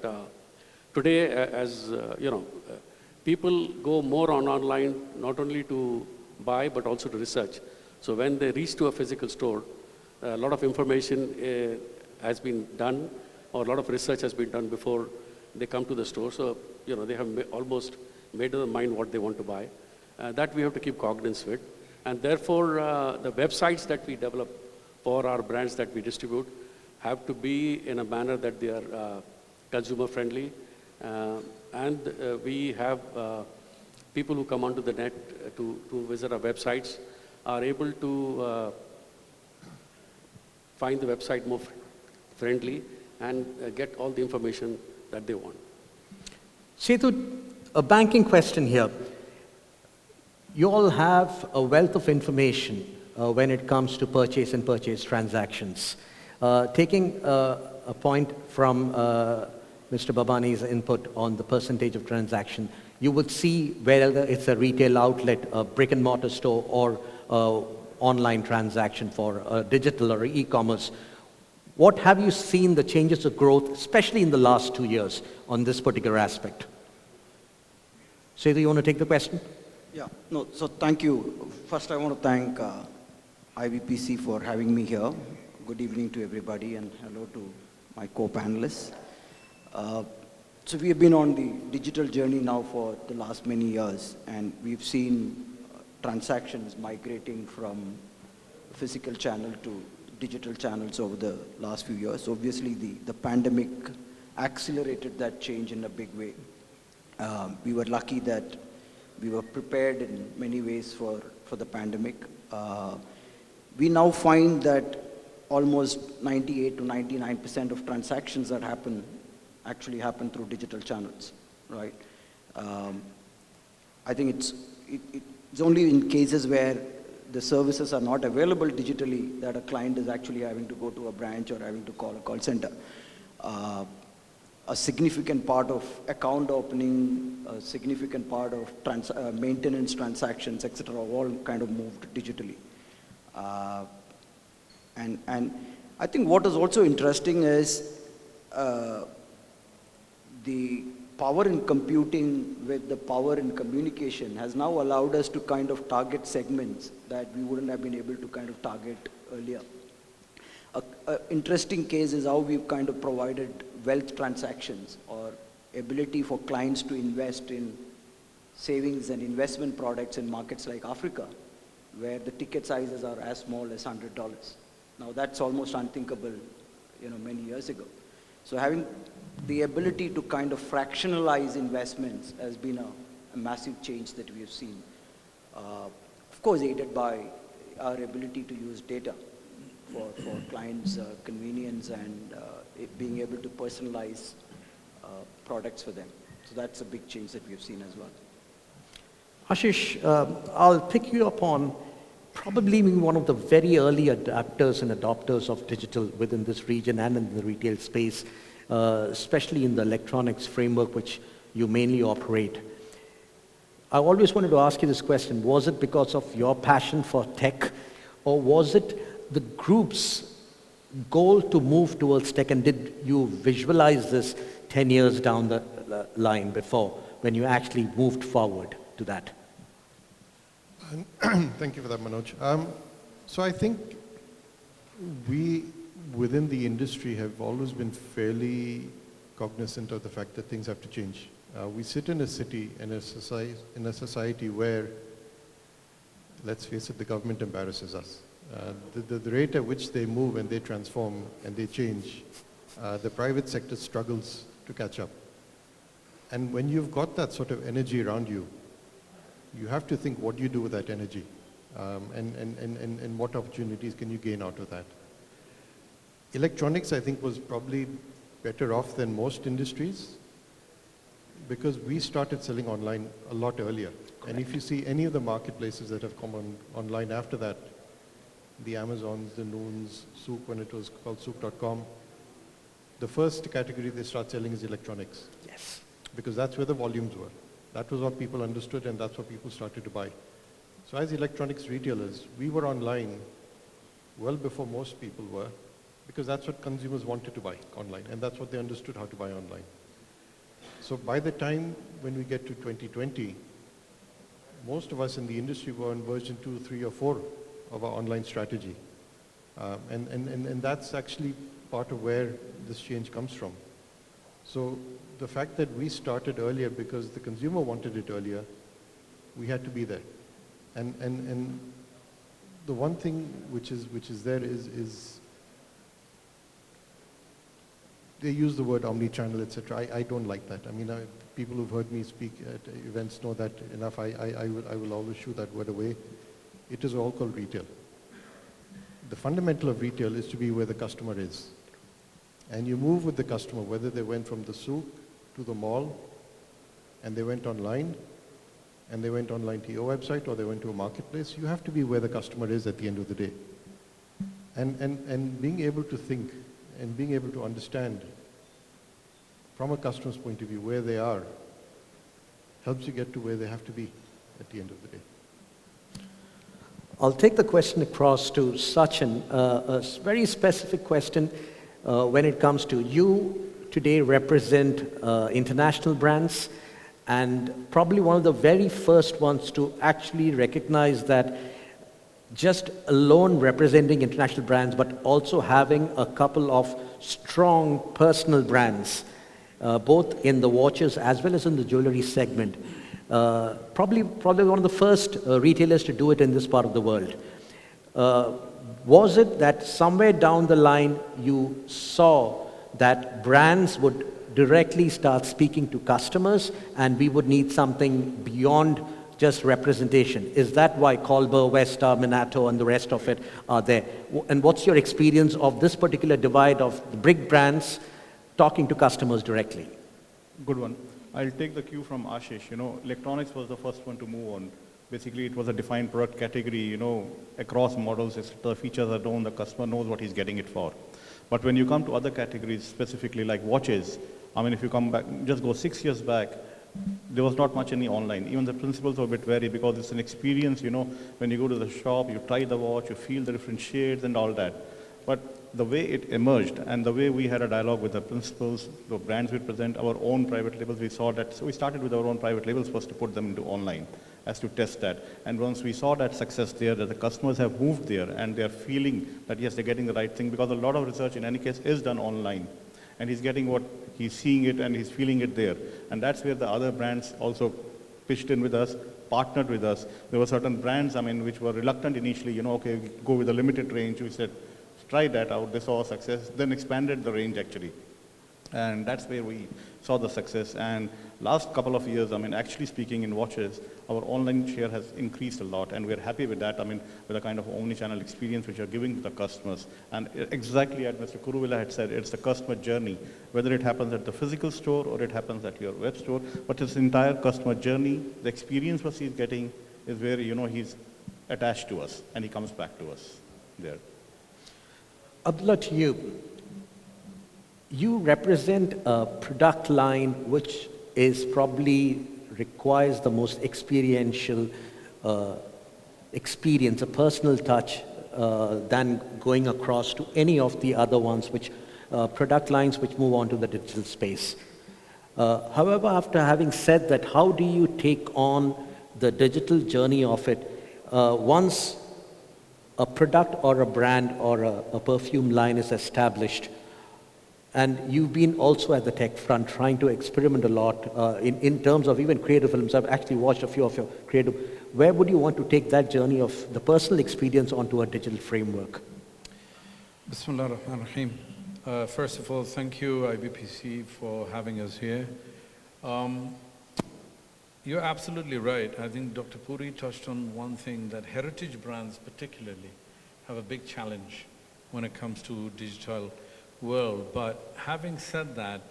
today, people go more on online, not only to buy, but also to research. So when they reach to a physical store, a lot of information has been done, or a lot of research has been done before they come to the store. So, they have almost made up their mind what they want to buy. That we have to keep cognizance with. And therefore, the websites that we develop for our brands that we distribute have to be in a manner that they are consumer friendly. And we have people who come onto the net to visit our websites are able to find the website more friendly and get all the information that they want. Setu, a banking question here. You all have a wealth of information when it comes to purchase and purchase transactions. Taking a point from Mr. Babani's input on the percentage of transaction, you would see whether it's a retail outlet, a brick and mortar store, or online transaction for digital or e-commerce. What have you seen the changes of growth, especially in the last 2 years, on this particular aspect? Setu, you want to take the question? Yeah, no, so thank you. First, I want to thank IBPC for having me here. Good evening to everybody, and hello to my co-panelists. So we have been on the digital journey now for the last many years, and we've seen transactions migrating from physical channel to digital channels over the last few years. Obviously, the pandemic accelerated that change in a big way. We were lucky that we were prepared in many ways for the pandemic. We now find that almost 98 to 99% of transactions that happen actually happen through digital channels, right? I think it's only in cases where the services are not available digitally that a client is actually having to go to a branch or having to call a call center. A significant part of account opening, a significant part of maintenance transactions, etc., all kind of moved digitally. And I think what is also interesting is the power in computing with the power in communication has now allowed us to kind of target segments that we wouldn't have been able to kind of target earlier. An interesting case is how we've kind of provided wealth transactions or ability for clients to invest in savings and investment products in markets like Africa, where the ticket sizes are as small as $100. Now that's almost unthinkable, many years ago. So having the ability to kind of fractionalize investments has been a massive change that we have seen. Of course, aided by our ability to use data for clients' convenience and being able to personalize products for them. So that's a big change that we've seen as well. Ashish, I'll pick you up on probably being one of the very early adapters and adopters of digital within this region and in the retail space, especially in the electronics framework which you mainly operate. I always wanted to ask you this question: was it because of your passion for tech, or was it the group's goal to move towards tech, and did you visualize this 10 years down the line before, when you actually moved forward to that? Thank you for that, Manoj. So I think we, within the industry, have always been fairly cognizant of the fact that things have to change. We sit in a city, in a society where, let's face it, the government embarrasses us. The rate at which they move and they transform and they change, the private sector struggles to catch up. And when you've got that sort of energy around you, you have to think, what do you do with that energy? And what opportunities can you gain out of that? Electronics, I think, was probably better off than most industries because we started selling online a lot earlier. Correct. And if you see any of the marketplaces that have come online after that, the Amazons, the Noons, Souk, when it was called Souk.com, the first category they start selling is electronics. Yes. Because that's where the volumes were. That was what people understood, and that's what people started to buy. So as electronics retailers, we were online well before most people were, because that's what consumers wanted to buy online, and that's what they understood how to buy online. So by the time when we get to 2020, most of us in the industry were on version 2, 3, or 4 of our online strategy. And that's actually part of where this change comes from. So the fact that we started earlier because the consumer wanted it earlier, we had to be there. And the one thing which is there is they use the word omni-channel, etc. I don't like that. I mean, people who've heard me speak at events know that enough. I will always shoo that word away. It is all called retail. The fundamental of retail is to be where the customer is. And you move with the customer, whether they went from the souk to the mall, and they went online, and they went online to your website, or they went to a marketplace. You have to be where the customer is at the end of the day. And being able to think and being able to understand from a customer's point of view where they are helps you get to where they have to be at the end of the day. I'll take the question across to Sachin, a very specific question when it comes to you today represent international brands, and probably one of the very first ones to actually recognize that just alone representing international brands, but also having a couple of strong personal brands, both in the watches as well as in the jewelry segment. Probably one of the first retailers to do it in this part of the world. Was it that somewhere down the line you saw that brands would directly start speaking to customers, and we would need something beyond just representation. Is that why Colbert, Westar, Minato, and the rest of it are there? And what's your experience of this particular divide of the big brands talking to customers directly? Good one. I'll take the cue from Ashish. You know, electronics was the first one to move on. Basically, it was a defined product category, you know, across models, the features are known, the customer knows what he's getting it for. But when you come to other categories, specifically like watches, I mean, if you come back, just go 6 years back, there was not much any online. Even the principles were a bit vary because it's an experience, you know, when you go to the shop, you try the watch, you feel the different shades and all that. But the way it emerged and the way we had a dialogue with the principals, the brands we present, our own private labels, we saw that. So we started with our own private labels first to put them into online as to test that. And once we saw that success there, that the customers have moved there and they're feeling that yes, they're getting the right thing, because a lot of research in any case is done online. And he's getting what he's seeing it and he's feeling it there. And that's where the other brands also pitched in with us, partnered with us. There were certain brands, I mean, which were reluctant initially, you know, okay, we go with a limited range. We said, try that out, they saw success, then expanded the range actually. And that's where we saw the success. And last couple of years, I mean, actually speaking in watches, our online share has increased a lot, and we're happy with that. I mean, with the kind of omni-channel experience which you're giving to the customers. And exactly as Mr. Kuruvilla had said, it's the customer journey, whether it happens at the physical store or it happens at your web store, but this entire customer journey, the experience what he's getting is where, you know, he's attached to us and he comes back to us there. Abdullah, to you. You represent a product line which is probably requires the most experiential experience, a personal touch than going across to any of the other ones, which product lines which move on to the digital space. However, after having said that, how do you take on the digital journey of it once a product or a brand or a perfume line is established? And you've been also at the tech front trying to experiment a lot in terms of even creative films. I've actually watched a few of your creative. Where would you want to take that journey of the personal experience onto a digital framework? Bismillah ar-Rahman ar-Rahim. First of all, thank you, IBPC, for having us here. You're absolutely right. I think Dr. Puri touched on one thing, that heritage brands particularly have a big challenge when it comes to digital world. But having said that,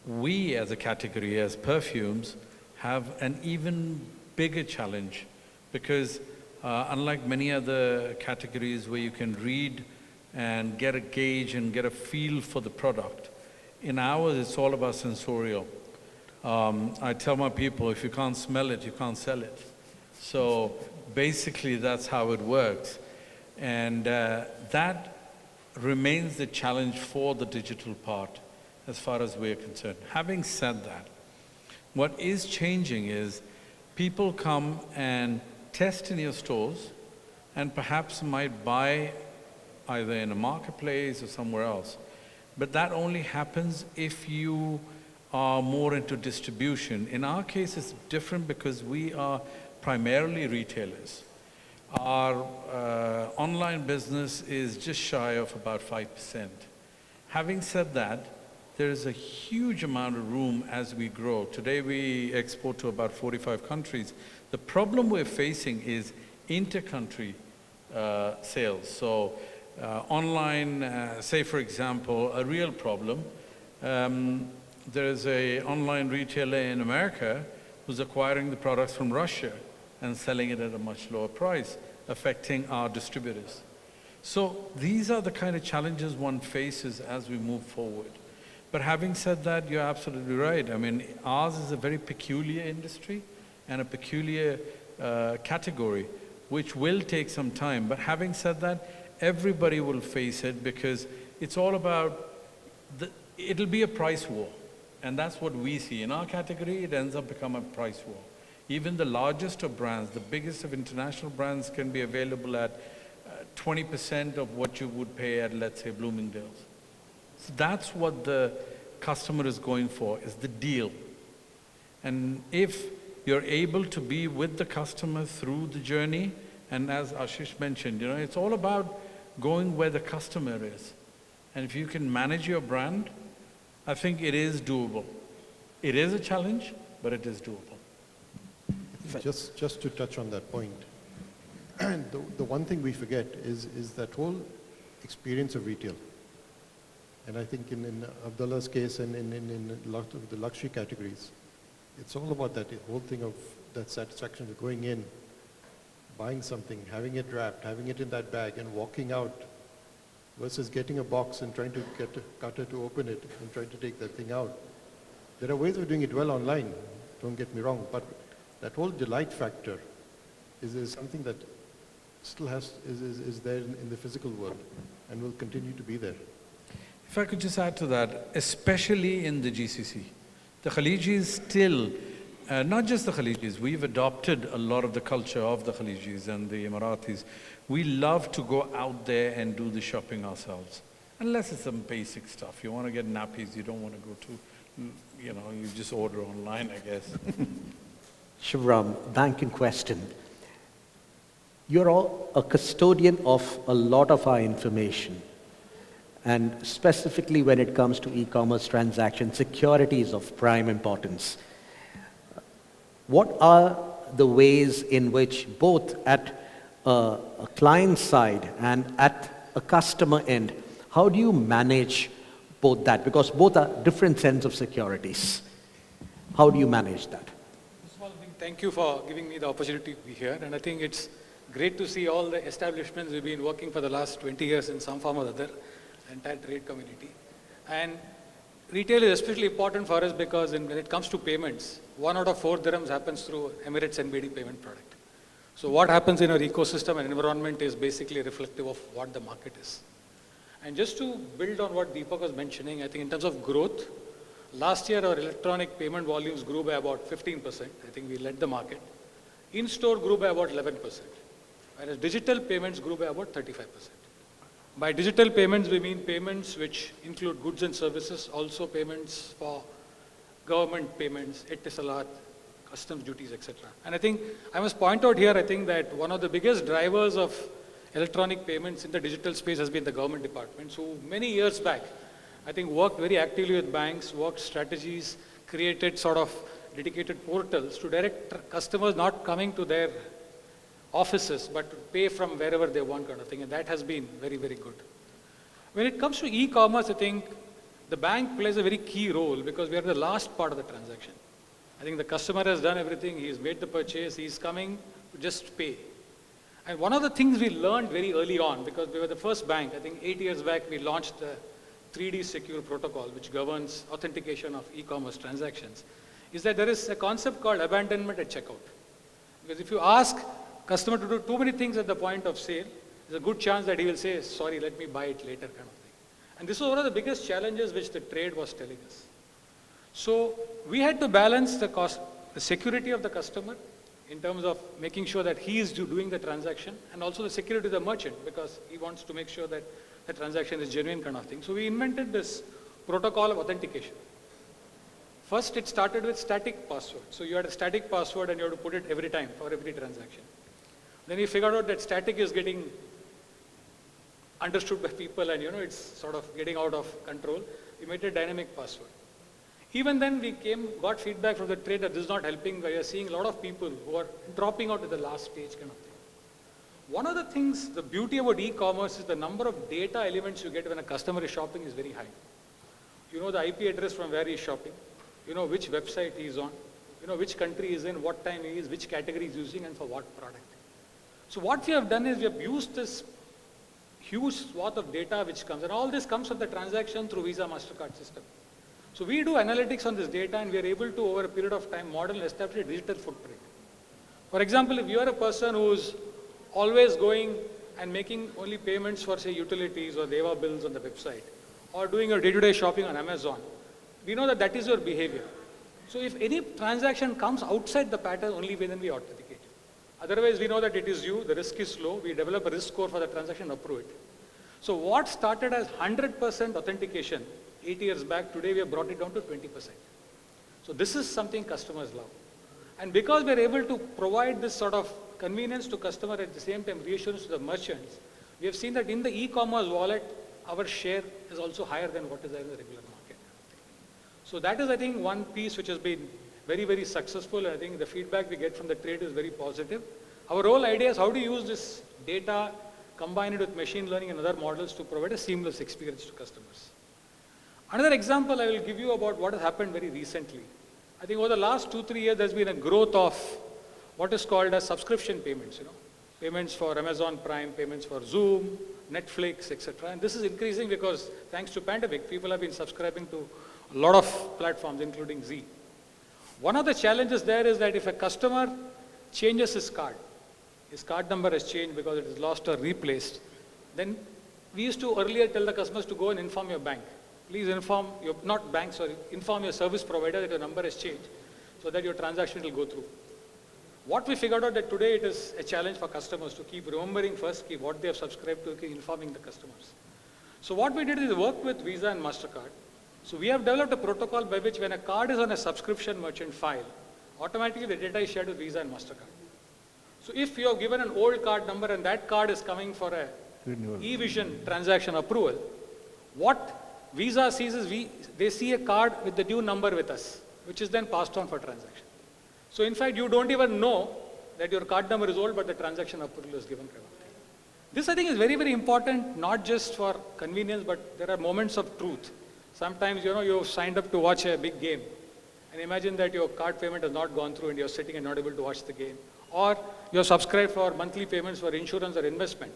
we as a category, as perfumes, have an even bigger challenge, because unlike many other categories where you can read and get a gauge and get a feel for the product, in ours it's all about sensorial. I tell my people, if you can't smell it, you can't sell it. So basically that's how it works. And that remains the challenge for the digital part as far as we're concerned. Having said that, what is changing is people come and test in your stores and perhaps might buy either in a marketplace or somewhere else. But that only happens if you are more into distribution. In our case, it's different because we are primarily retailers. Our online business is just shy of about 5%. Having said that, there is a huge amount of room as we grow. Today we export to about 45 countries. The problem we're facing is inter-country sales. So online, say for example, a real problem. There is an online retailer in America who's acquiring the products from Russia and selling it at a much lower price, affecting our distributors. So these are the kind of challenges one faces as we move forward. But having said that, you're absolutely right. I mean, ours is a very peculiar industry and a peculiar category, which will take some time. But having said that, everybody will face it because it's all about, it'll be a price war. And that's what we see. In our category, it ends up becoming a price war. Even the largest of brands, the biggest of international brands, can be available at 20% of what you would pay at, let's say, Bloomingdale's. So that's what the customer is going for, is the deal. And if you're able to be with the customer through the journey, and as Ashish mentioned, you know, it's all about going where the customer is. And if you can manage your brand I think it is doable. It is a challenge, but it is doable. Just to touch on that point, the one thing we forget is that whole experience of retail. And I think in Abdullah's case and in a lot of the luxury categories, it's all about that whole thing of that satisfaction of going in, buying something, having it wrapped, having it in that bag and walking out versus getting a box and trying to get a cutter to open it and trying to take that thing out. There are ways of doing it well online, don't get me wrong, but that whole delight factor is something that still is there in the physical world and will continue to be there. If I could just add to that, especially in the GCC, the Khalijis still, not just the Khalijis, we've adopted a lot of the culture of the Khalijis and the Emiratis. We love to go out there and do the shopping ourselves. Unless it's some basic stuff. You want to get nappies, you don't want to go to, you just order online, I guess. Shivram, banking question. You're all a custodian of a lot of our information. And specifically when it comes to e-commerce transactions, security is of prime importance. What are the ways in which both at a client side and at a customer end, how do you manage both that? Because both are different sets of securities. How do you manage that? First of all, thank you for giving me the opportunity to be here. And I think it's great to see all the establishments we've been working for the last 20 years in some form or other, entire trade community. And retail is especially important for us because when it comes to payments, 1 out of 4 dirhams happens through Emirates NBD payment product. So what happens in our ecosystem and environment is basically reflective of what the market is. And just to build on what Deepak was mentioning, I think in terms of growth, last year our electronic payment volumes grew by about 15%. I think we led the market. In-store grew by about 11%, whereas digital payments grew by about 35%. By digital payments, we mean payments which include goods and services, also payments for government payments, etisalat, customs duties, etc. And I think I must point out here, I think that one of the biggest drivers of electronic payments in the digital space has been the government departments, who many years back, I think worked very actively with banks, worked strategies, created sort of dedicated portals to direct customers not coming to their offices, but to pay from wherever they want kind of thing. And that has been very, very good. When it comes to e-commerce, I think the bank plays a very key role because we are the last part of the transaction. I think the customer has done everything, he's made the purchase, he's coming to just pay. And one of the things we learned very early on, because we were the first bank, I think 8 years back, we launched the 3D secure protocol, which governs authentication of e-commerce transactions, is that there is a concept called abandonment at checkout. Because if you ask customer to do too many things at the point of sale, there's a good chance that he will say, sorry, let me buy it later kind of thing. And this was one of the biggest challenges which the trade was telling us. So we had to balance the cost, the security of the customer in terms of making sure that he is doing the transaction, and also the security of the merchant because he wants to make sure that the transaction is genuine kind of thing. So we invented this protocol of authentication. First, it started with static password. So you had a static password and you had to put it every time for every transaction. Then we figured out that static is getting understood by people and it's sort of getting out of control. We made a dynamic password. Even then we got feedback from the trade that this is not helping. We are seeing a lot of people who are dropping out at the last stage kind of thing. One of the things, the beauty about e-commerce is the number of data elements you get when a customer is shopping is very high. You know the IP address from where he is shopping. You know which website he is on. You know which country he is in, what time he is, which category he is using and for what product. So what we have done is we have used this huge swath of data which comes, and all this comes from the transaction through Visa MasterCard system. So we do analytics on this data and we are able to, over a period of time, model and establish a digital footprint. For example, if you are a person who's always going and making only payments for, say, utilities or Deva bills on the website, or doing your day-to-day shopping on Amazon, we know that that is your behavior. So if any transaction comes outside the pattern, only then we authenticate. Otherwise, we know that it is you, the risk is low, we develop a risk score for the transaction and approve it. So what started as 100% authentication 8 years back, today we have brought it down to 20%. So this is something customers love. And because we are able to provide this sort of convenience to customer at the same time reassurance to the merchants, we have seen that in the e-commerce wallet, our share is also higher than what is there in the regular market. So that is, I think, one piece which has been very, very successful. I think the feedback we get from the trade is very positive. Our whole idea is how to use this data, combine it with machine learning and other models to provide a seamless experience to customers. Another example I will give you about what has happened very recently. I think over the last 2-3 years, there's been a growth of what is called as subscription payments, payments for Amazon Prime, payments for Zoom, Netflix, etc. And this is increasing because thanks to pandemic, people have been subscribing to a lot of platforms, including Z. One of the challenges there is that if a customer changes his card number has changed because it is lost or replaced, then we used to earlier tell the customers to go and inform your bank. Please inform your, not bank, sorry, inform your service provider that your number has changed so that your transaction will go through. What we figured out that today it is a challenge for customers to keep remembering first, keep what they have subscribed to, keep informing the customers. So what we did is work with Visa and MasterCard. So we have developed a protocol by which when a card is on a subscription merchant file, automatically the data is shared with Visa and MasterCard. So if you have given an old card number and that card is coming for a e-vision transaction approval, what Visa sees is they see a card with the new number with us, which is then passed on for transaction. So in fact, you don't even know that your card number is old, but the transaction approval is given. This I think is very, very important, not just for convenience, but there are moments of truth. Sometimes, you've signed up to watch a big game, and imagine that your card payment has not gone through and you're sitting and not able to watch the game. Or you're subscribed for monthly payments for insurance or investment,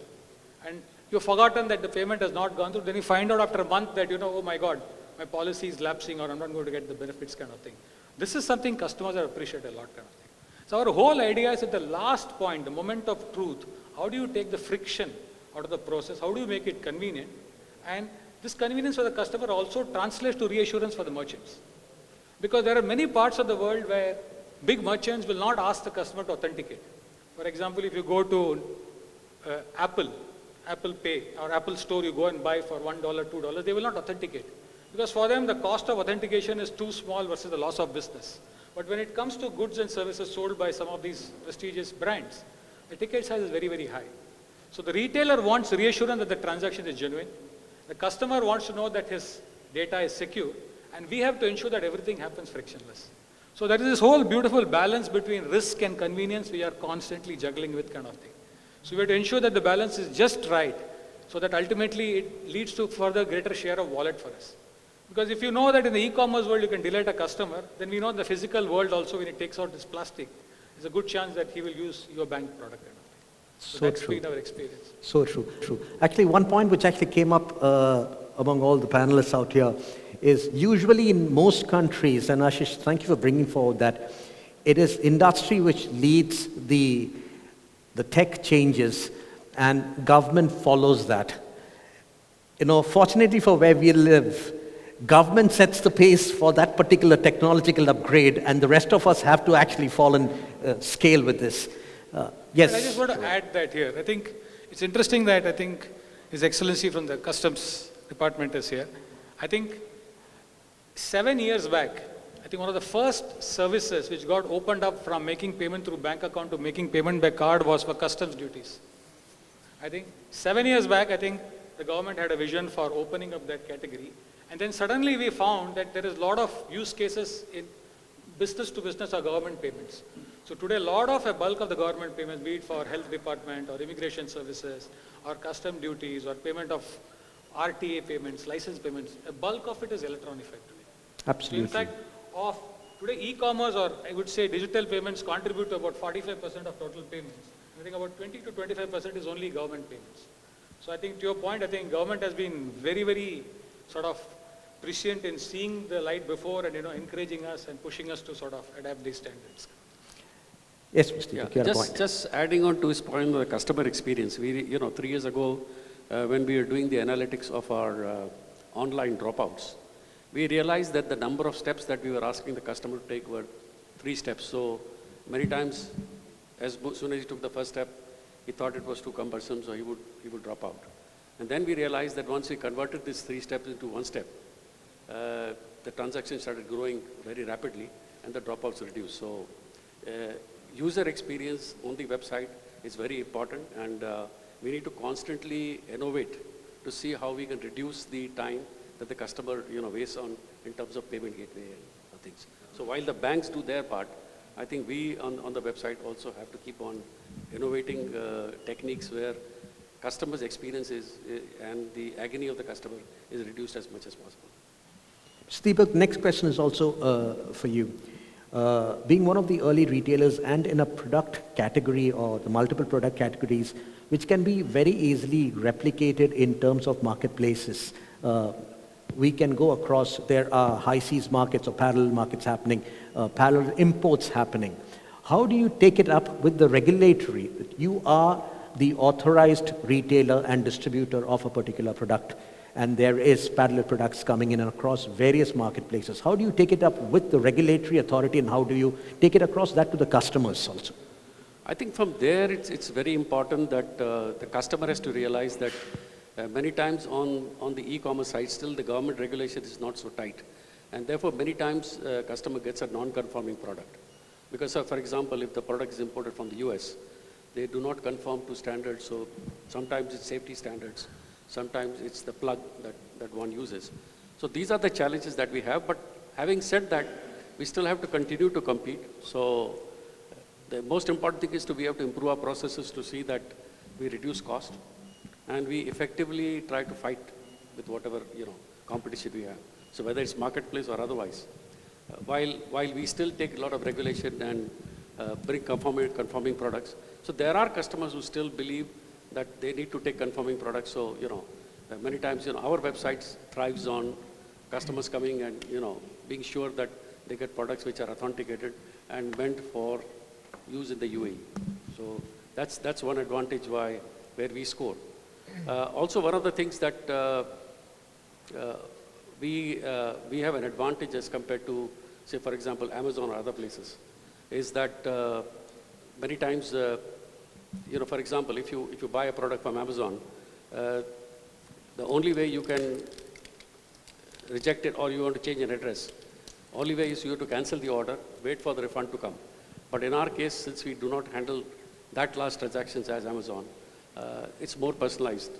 and you've forgotten that the payment has not gone through. Then you find out after a month that, oh my God, my policy is lapsing or I'm not going to get the benefits kind of thing. This is something customers have appreciated a lot kind of thing. So our whole idea is at the last point, the moment of truth, how do you take the friction out of the process? How do you make it convenient? And this convenience for the customer also translates to reassurance for the merchants. Because there are many parts of the world where big merchants will not ask the customer to authenticate. For example, if you go to Apple Pay or Apple Store, you go and buy for $1, $2, they will not authenticate. Because for them, the cost of authentication is too small versus the loss of business. But when it comes to goods and services sold by some of these prestigious brands, the ticket size is very, very high. So the retailer wants reassurance that the transaction is genuine. The customer wants to know that his data is secure. And we have to ensure that everything happens frictionless. So there is this whole beautiful balance between risk and convenience we are constantly juggling with kind of thing. So we have to ensure that the balance is just right so that ultimately it leads to further greater share of wallet for us. Because if you know that in the e-commerce world you can delight a customer, then we know in the physical world also when he takes out his plastic, there's a good chance that he will use your bank product. So that's been our experience. So true. Actually, one point which actually came up among all the panelists out here is usually in most countries, and Ashish, thank you for bringing forward that, it is industry which leads the tech changes and government follows that. Fortunately for where we live, government sets the pace for that particular technological upgrade and the rest of us have to actually fall and scale with this. Yes. I just want to add that here. I think it's interesting that I think His Excellency from the Customs Department is here. I think 7 years back, I think one of the first services which got opened up from making payment through bank account to making payment by card was for customs duties. I think 7 years back, I think the government had a vision for opening up that category. And then suddenly we found that there is a lot of use cases in business to business or government payments. So today a bulk of the government payments, be it for health department or immigration services or custom duties or payment of RTA payments, license payments, a bulk of it is electronified today. Absolutely. So in fact, today e-commerce or I would say digital payments contribute to about 45% of total payments. I think about 20 to 25% is only government payments. So I think to your point, I think government has been very, very sort of prescient in seeing the light before and encouraging us and pushing us to sort of adapt these standards. Yes, Mr. Just adding on to his point on the customer experience. We, 3 years ago, when we were doing the analytics of our online dropouts, we realized that the number of steps that we were asking the customer to take were 3 steps. So many times, as soon as he took the first step, he thought it was too cumbersome, so he would drop out. And then we realized that once we converted these 3 steps into 1 step, the transactions started growing very rapidly and the dropouts reduced. So user experience on the website is very important, and we need to constantly innovate to see how we can reduce the time that the customer, weighs on in terms of payment gateway and things. So while the banks do their part, I think we on the website also have to keep on innovating techniques where customers' experience and the agony of the customer is reduced as much as possible. Deepak, next question is also for you. Being one of the early retailers and in a product category or the multiple product categories, which can be very easily replicated in terms of marketplaces, we can go across, there are high seas markets or parallel markets happening, parallel imports happening. How do you take it up with the regulatory? You are the authorized retailer and distributor of a particular product, and there is parallel products coming in and across various marketplaces. How do you take it up with the regulatory authority, and how do you take it across that to the customers also? I think from there, it's very important that the customer has to realize that many times on the e-commerce side, still the government regulation is not so tight. And therefore, many times customer gets a non-conforming product. Because, for example, if the product is imported from the US, they do not conform to standards. So sometimes it's safety standards. Sometimes it's the plug that one uses. So these are the challenges that we have. But having said that, we still have to continue to compete. So the most important thing is to be able to improve our processes to see that we reduce cost and we effectively try to fight with whatever competition we have. So whether it's marketplace or otherwise, while we still take a lot of regulation and bring conforming products. So there are customers who still believe that they need to take conforming products. So many times our website thrives on customers coming and being sure that they get products which are authenticated and meant for use in the UAE. So that's one advantage where we score. Also, one of the things that we have an advantage as compared to, say, for example, Amazon or other places, is that many times, for example, if you buy a product from Amazon, the only way you can reject it or you want to change an address, only way is you have to cancel the order, wait for the refund to come. But in our case, since we do not handle that large transactions as Amazon, it's more personalized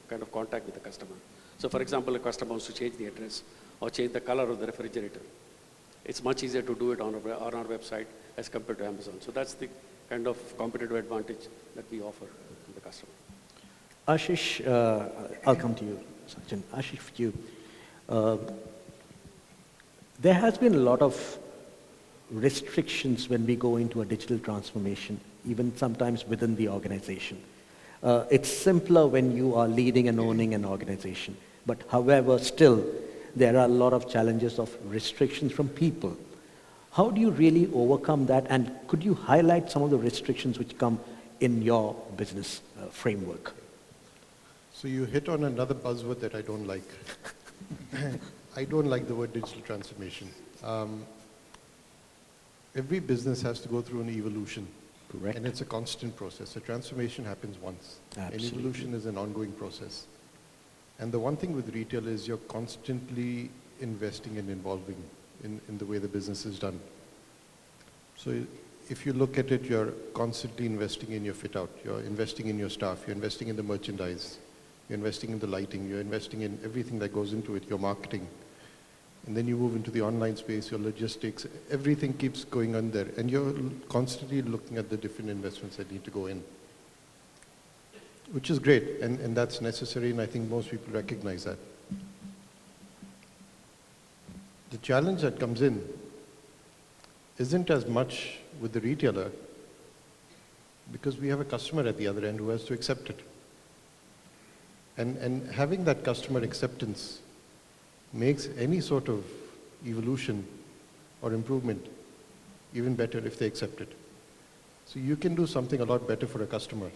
kind of contact with the customer. So for example, a customer wants to change the address or change the color of the refrigerator. It's much easier to do it on our website as compared to Amazon. So that's the kind of competitive advantage that we offer to the customer. Ashish, I'll come to you, Sachin. Ashish, for you. There has been a lot of restrictions when we go into a digital transformation, even sometimes within the organization. It's simpler when you are leading and owning an organization. But however, still, there are a lot of challenges of restrictions from people. How do you really overcome that? And could you highlight some of the restrictions which come in your business framework? So you hit on another buzzword that I don't like. I don't like the word digital transformation. Every business has to go through an evolution. Correct. And it's a constant process. A transformation happens once. Absolutely. An evolution is an ongoing process. And the one thing with retail is you're constantly investing and evolving in the way the business is done. So if you look at it, you're constantly investing in your fit out, you're investing in your staff, you're investing in the merchandise, you're investing in the lighting, you're investing in everything that goes into it, your marketing. And then you move into the online space, your logistics, everything keeps going on there. And you're constantly looking at the different investments that need to go in, which is great. And that's necessary, and I think most people recognize that. The challenge that comes in isn't as much with the retailer, because we have a customer at the other end who has to accept it. And having that customer acceptance makes any sort of evolution or improvement even better if they accept it. So you can do something a lot better for a customer,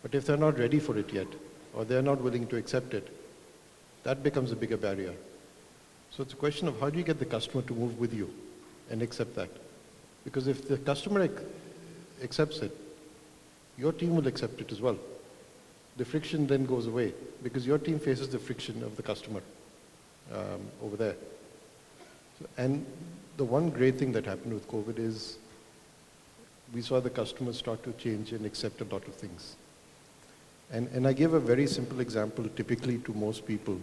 but if they're not ready for it yet, or they're not willing to accept it, that becomes a bigger barrier. So it's a question of how do you get the customer to move with you and accept that? Because if the customer accepts it, your team will accept it as well. The friction then goes away because your team faces the friction of the customer over there. And the one great thing that happened with COVID is we saw the customers start to change and accept a lot of things. And I give a very simple example typically to most people.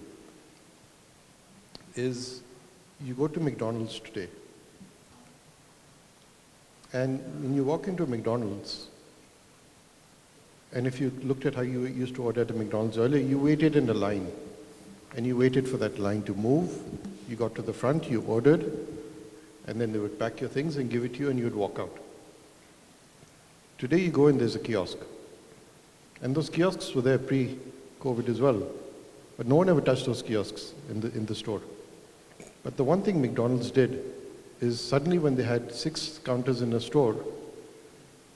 is you go to McDonald's today, and when you walk into McDonald's, and if you looked at how you used to order at a McDonald's earlier, you waited in a line, and you waited for that line to move. You got to the front, you ordered, and then they would pack your things and give it to you, and you would walk out. Today you go and there's a kiosk. And those kiosks were there pre-COVID as well. But no one ever touched those kiosks in the store. But the one thing McDonald's did is suddenly when they had 6 counters in a store,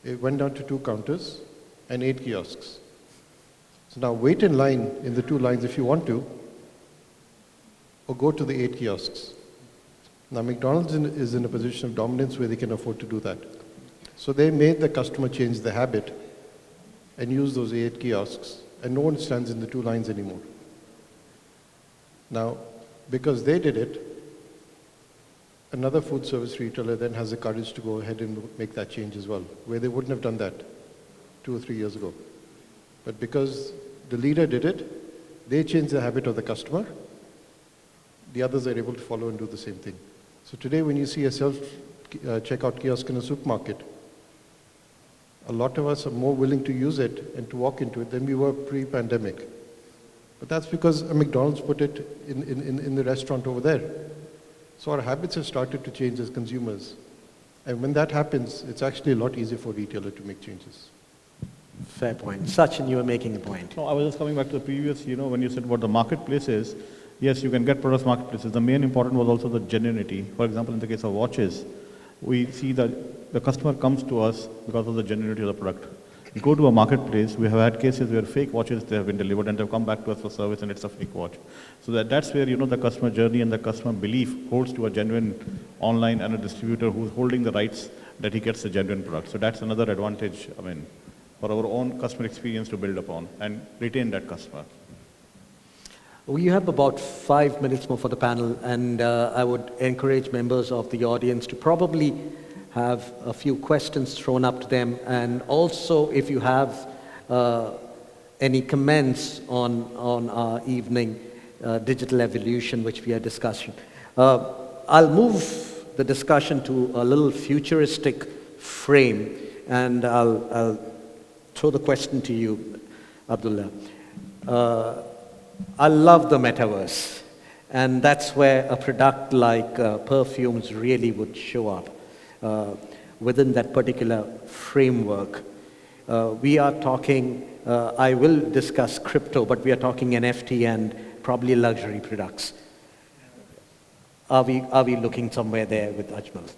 it went down to 2 counters and 8 kiosks. So now wait in line in the 2 lines if you want to, or go to the 8 kiosks. Now McDonald's is in a position of dominance where they can afford to do that. So they made the customer change the habit and use those 8 kiosks, and no one stands in the 2 lines anymore. Now, because they did it, another food service retailer then has the courage to go ahead and make that change as well, where they wouldn't have done that 2 or 3 years ago. But because the leader did it, they changed the habit of the customer, the others are able to follow and do the same thing. So today when you see a self-checkout kiosk in a supermarket, a lot of us are more willing to use it and to walk into it than we were pre-pandemic. But that's because a McDonald's put it in the restaurant over there. So our habits have started to change as consumers. And when that happens, it's actually a lot easier for a retailer to make changes. Fair point. Sachin, you were making a point. No, I was just coming back to the previous, when you said what the marketplace is, yes, you can get products marketplaces. The main important was also the genuinity. For example, in the case of watches, we see that the customer comes to us because of the genuinity of the product. You go to a marketplace, we have had cases where fake watches, they have been delivered and they've come back to us for service and it's a fake watch. So that's where, the customer journey and the customer belief holds to a genuine online and a distributor who's holding the rights that he gets the genuine product. So that's another advantage, for our own customer experience to build upon and retain that customer. We have about 5 minutes more for the panel, and I would encourage members of the audience to probably have a few questions thrown up to them, and also if you have any comments on our evening digital evolution which we are discussing. I'll move the discussion to a little futuristic frame, and I'll throw the question to you, Abdullah. I love the metaverse, and that's where a product like perfumes really would show up within that particular framework. We are talking, I will discuss crypto, but we are talking NFT and probably luxury products. Are we looking somewhere there with Ajmal?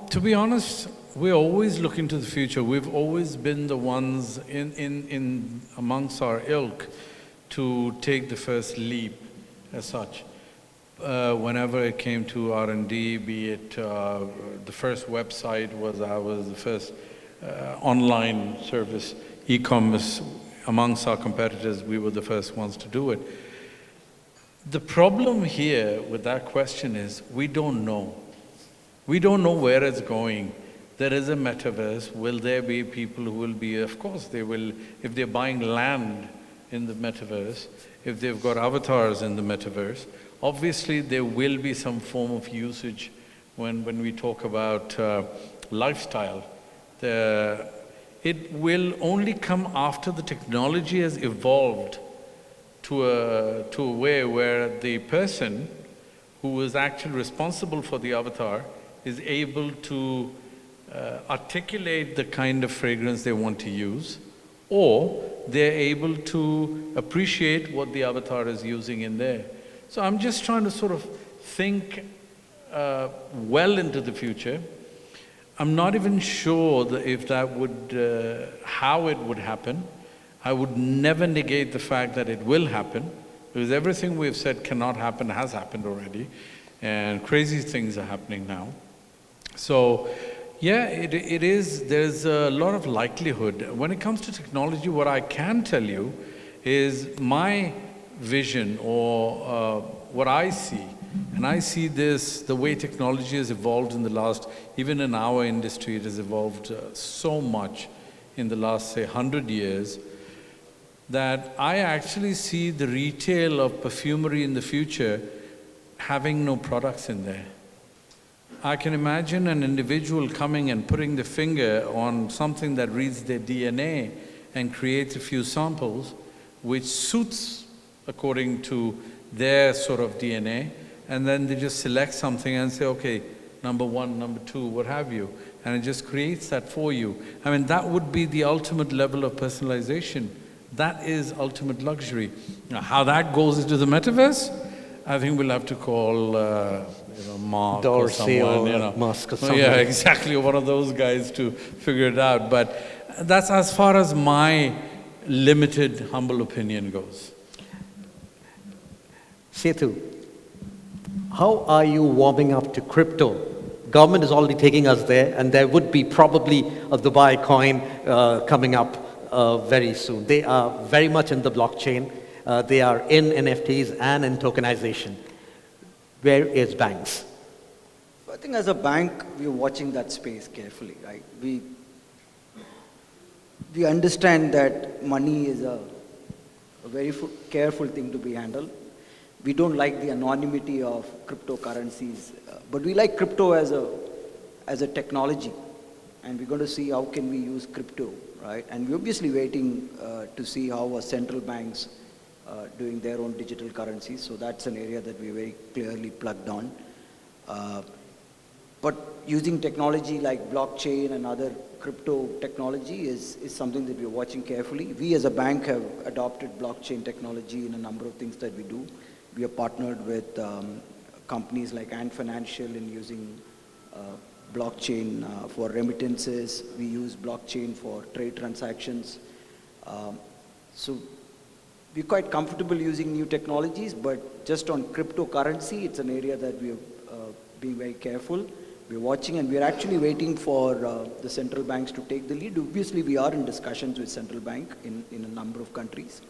To be honest, we're always looking to the future. We've always been the ones in amongst our ilk to take the first leap as such. Whenever it came to R&D, be it the first website was the first online service, e-commerce, amongst our competitors, we were the first ones to do it. The problem here with that question is we don't know. We don't know where it's going. There is a metaverse. Will there be people who will be, of course they will, if they're buying land in the metaverse, if they've got avatars in the metaverse, obviously there will be some form of usage when we talk about lifestyle. It will only come after the technology has evolved to a way where the person who is actually responsible for the avatar is able to articulate the kind of fragrance they want to use, or they're able to appreciate what the avatar is using in there. So I'm just trying to sort of think well into the future. I'm not even sure that if that would, how it would happen. I would never negate the fact that it will happen, because everything we've said cannot happen has happened already, and crazy things are happening now. So, yeah, it is, there's a lot of likelihood. When it comes to technology, what I can tell you is my vision, or what I see, and I see this, the way technology has evolved in the last, even in our industry, it has evolved so much in the last, say, 100 years. that I actually see the retail of perfumery in the future having no products in there. I can imagine an individual coming and putting the finger on something that reads their DNA and creates a few samples which suits according to their sort of DNA, and then they just select something and say, okay, number 1, number 2, what have you, and it just creates that for you. I mean, that would be the ultimate level of personalization. That is ultimate luxury. Now, how that goes into the metaverse, I think we'll have to call Mark Dorsey or someone, or Musk or someone. Yeah, exactly, one of those guys to figure it out. But that's as far as my limited, humble opinion goes. Setu, how are you warming up to crypto? Government is already taking us there, and there would be probably a Dubai coin coming up very soon. They are very much in the blockchain. They are in NFTs and in tokenization. Where is banks? I think as a bank, we're watching that space carefully, right? We understand that money is a very careful thing to be handled. We don't like the anonymity of cryptocurrencies, but we like crypto as a technology, and we're going to see how can we use crypto, right? And we're obviously waiting to see how our central banks doing their own digital currencies. So that's an area that we're very clearly plugged on. But using technology like blockchain and other crypto technology is something that we're watching carefully. We as a bank have adopted blockchain technology in a number of things that we do. We are partnered with companies like Ant Financial in using blockchain for remittances. We use blockchain for trade transactions. So we're quite comfortable using new technologies, but just on cryptocurrency, it's an area that we're being very careful. We're watching, and we're actually waiting for the central banks to take the lead. Obviously, we are in discussions with central bank in a number of countries.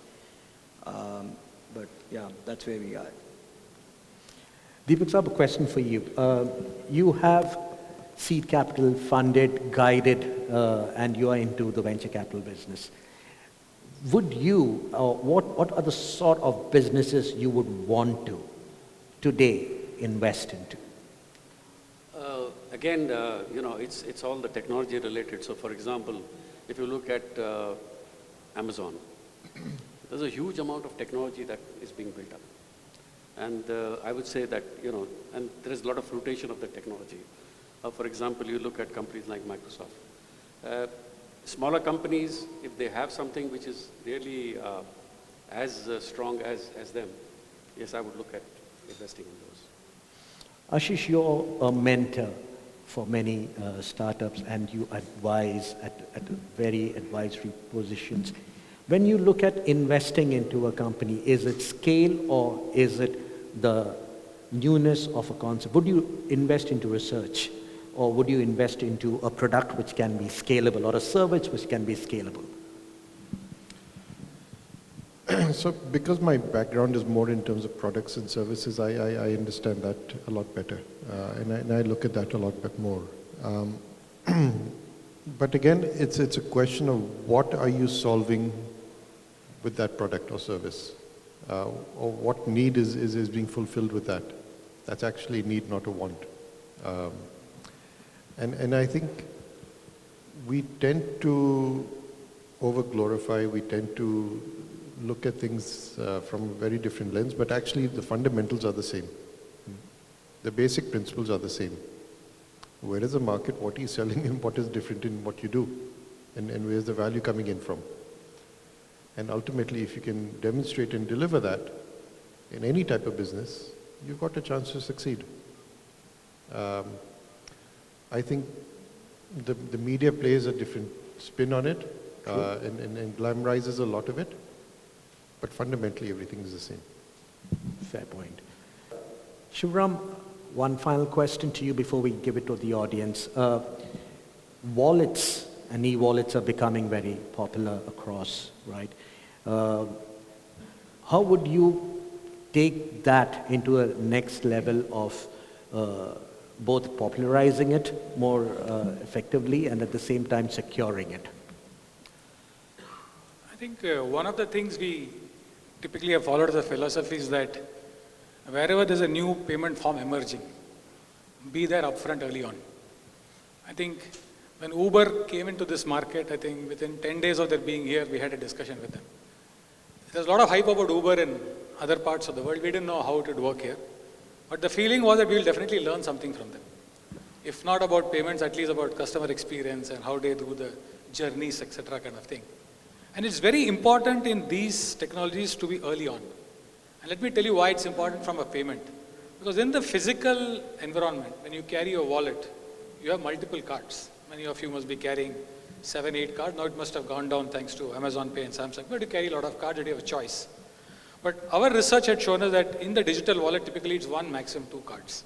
But yeah, that's where we are. Deepak Saab, a question for you. You have seed capital funded, guided, and you are into the venture capital business. Would you, what are the sort of businesses you would want to today invest into? Again, it's all the technology related. So for example, if you look at Amazon, there's a huge amount of technology that is being built up. And I would say that, and there is a lot of rotation of the technology. For example, you look at companies like Microsoft. Smaller companies, if they have something which is really as strong as them, yes, I would look at investing in those. Ashish, you're a mentor for many startups, and you advise at very advisory positions. When you look at investing into a company, is it scale or is it the newness of a concept? Would you invest into research, or would you invest into a product which can be scalable, or a service which can be scalable? So because my background is more in terms of products and services, I understand that a lot better. And I look at that a lot bit more. But again, it's a question of what are you solving with that product or service? Or what need is being fulfilled with that? That's actually a need, not a want. And I think we tend to over-glorify, we tend to look at things from a very different lens, but actually the fundamentals are the same. The basic principles are the same. Where is the market, what are you selling, and what is different in what you do? And where's the value coming in from? And ultimately, if you can demonstrate and deliver that in any type of business, you've got a chance to succeed. I think the media plays a different spin on it and glamorizes a lot of it, but fundamentally everything is the same. Fair point. Shivram, one final question to you before we give it to the audience. Wallets and e-wallets are becoming very popular across, right? How would you take that into a next level of both popularizing it more effectively and at the same time securing it? I think one of the things we typically have followed as a philosophy is that wherever there's a new payment form emerging, be there upfront early on. I think when Uber came into this market, I think within 10 days of their being here, we had a discussion with them. There's a lot of hype about Uber in other parts of the world. We didn't know how it would work here. But the feeling was that we will definitely learn something from them. If not about payments, at least about customer experience and how they do the journeys, etc. kind of thing. And it's very important in these technologies to be early on. And let me tell you why it's important from a payment. Because in the physical environment, when you carry your wallet, you have multiple cards. Many of you must be carrying 7, 8 cards. Now it must have gone down thanks to Amazon Pay and Samsung. But you carry a lot of cards and you have a choice. But our research had shown us that in the digital wallet, typically it's 1, maximum 2 cards.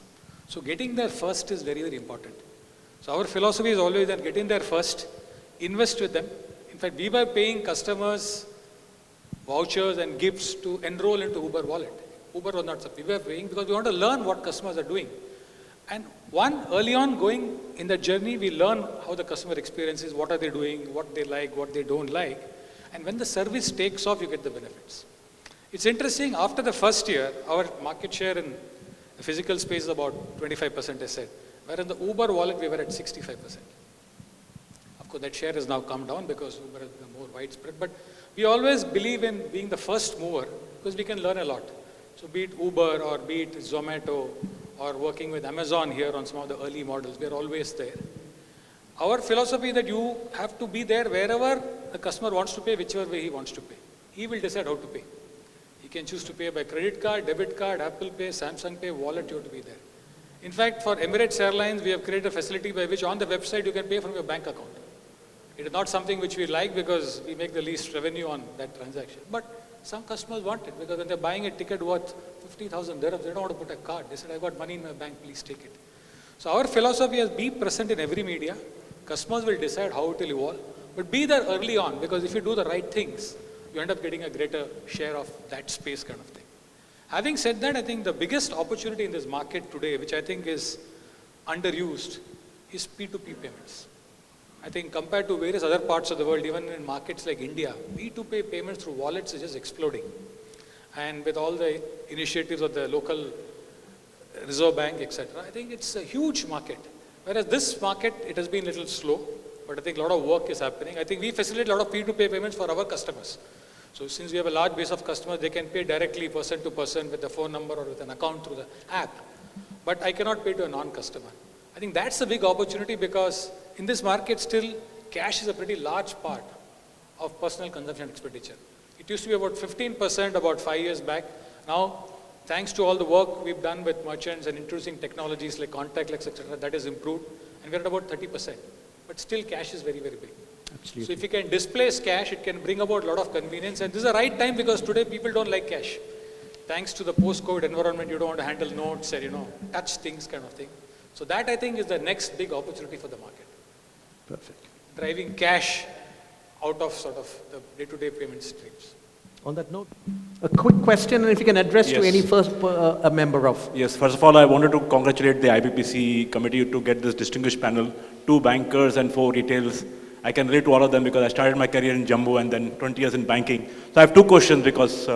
So getting there first is very, very important. So our philosophy is always that get in there first, invest with them. In fact, we were paying customers vouchers and gifts to enroll into Uber wallet. Uber was not something we were paying because we want to learn what customers are doing. And one, early on going in the journey, we learn how the customer experience is, what are they doing, what they like, what they don't like. And when the service takes off, you get the benefits. It's interesting, after the first year, our market share in the physical space is about 25%, I said. Whereas in the Uber wallet, we were at 65%. Of course, that share has now come down because Uber has become more widespread. But we always believe in being the first mover because we can learn a lot. So be it Uber or be it Zomato or working with Amazon here on some of the early models, we are always there. Our philosophy is that you have to be there wherever the customer wants to pay, whichever way he wants to pay. He will decide how to pay. He can choose to pay by credit card, debit card, Apple Pay, Samsung Pay, wallet, you have to be there. In fact, for Emirates Airlines, we have created a facility by which on the website you can pay from your bank account. It is not something which we like because we make the least revenue on that transaction. But some customers want it because when they're buying a ticket worth 50,000 dirhams, they don't want to put a card. They said, I've got money in my bank, please take it. So our philosophy is be present in every media. Customers will decide how it will evolve. But be there early on because if you do the right things, you end up getting a greater share of that space kind of thing. Having said that, I think the biggest opportunity in this market today, which I think is underused, is P2P payments. I think compared to various other parts of the world, even in markets like India, P2P payments through wallets is just exploding. And with all the initiatives of the local Reserve Bank, etc., I think it's a huge market. Whereas this market, it has been a little slow, but I think a lot of work is happening. I think we facilitate a lot of P2P payments for our customers. So since we have a large base of customers, they can pay directly person to person with a phone number or with an account through the app. But I cannot pay to a non-customer. I think that's a big opportunity because in this market still, cash is a pretty large part of personal consumption expenditure. It used to be about 15% about 5 years back. Now, thanks to all the work we've done with merchants and introducing technologies like contactless, etc., that has improved. And we're at about 30%. But still, cash is very, very big. Absolutely. So if you can displace cash, it can bring about a lot of convenience. And this is the right time because today people don't like cash. Thanks to the post-COVID environment, you don't want to handle notes and, touch things kind of thing. So that, I think, is the next big opportunity for the market. Perfect. Driving cash out of sort of the day-to-day payment streams. On that note, a quick question, and if you can address to any first a member of. Yes, first of all, I wanted to congratulate the IBPC committee to get this distinguished panel, 2 bankers and 4 retails. I can relate to all of them because I started my career in Jammu and then 20 years in banking. So I have 2 questions because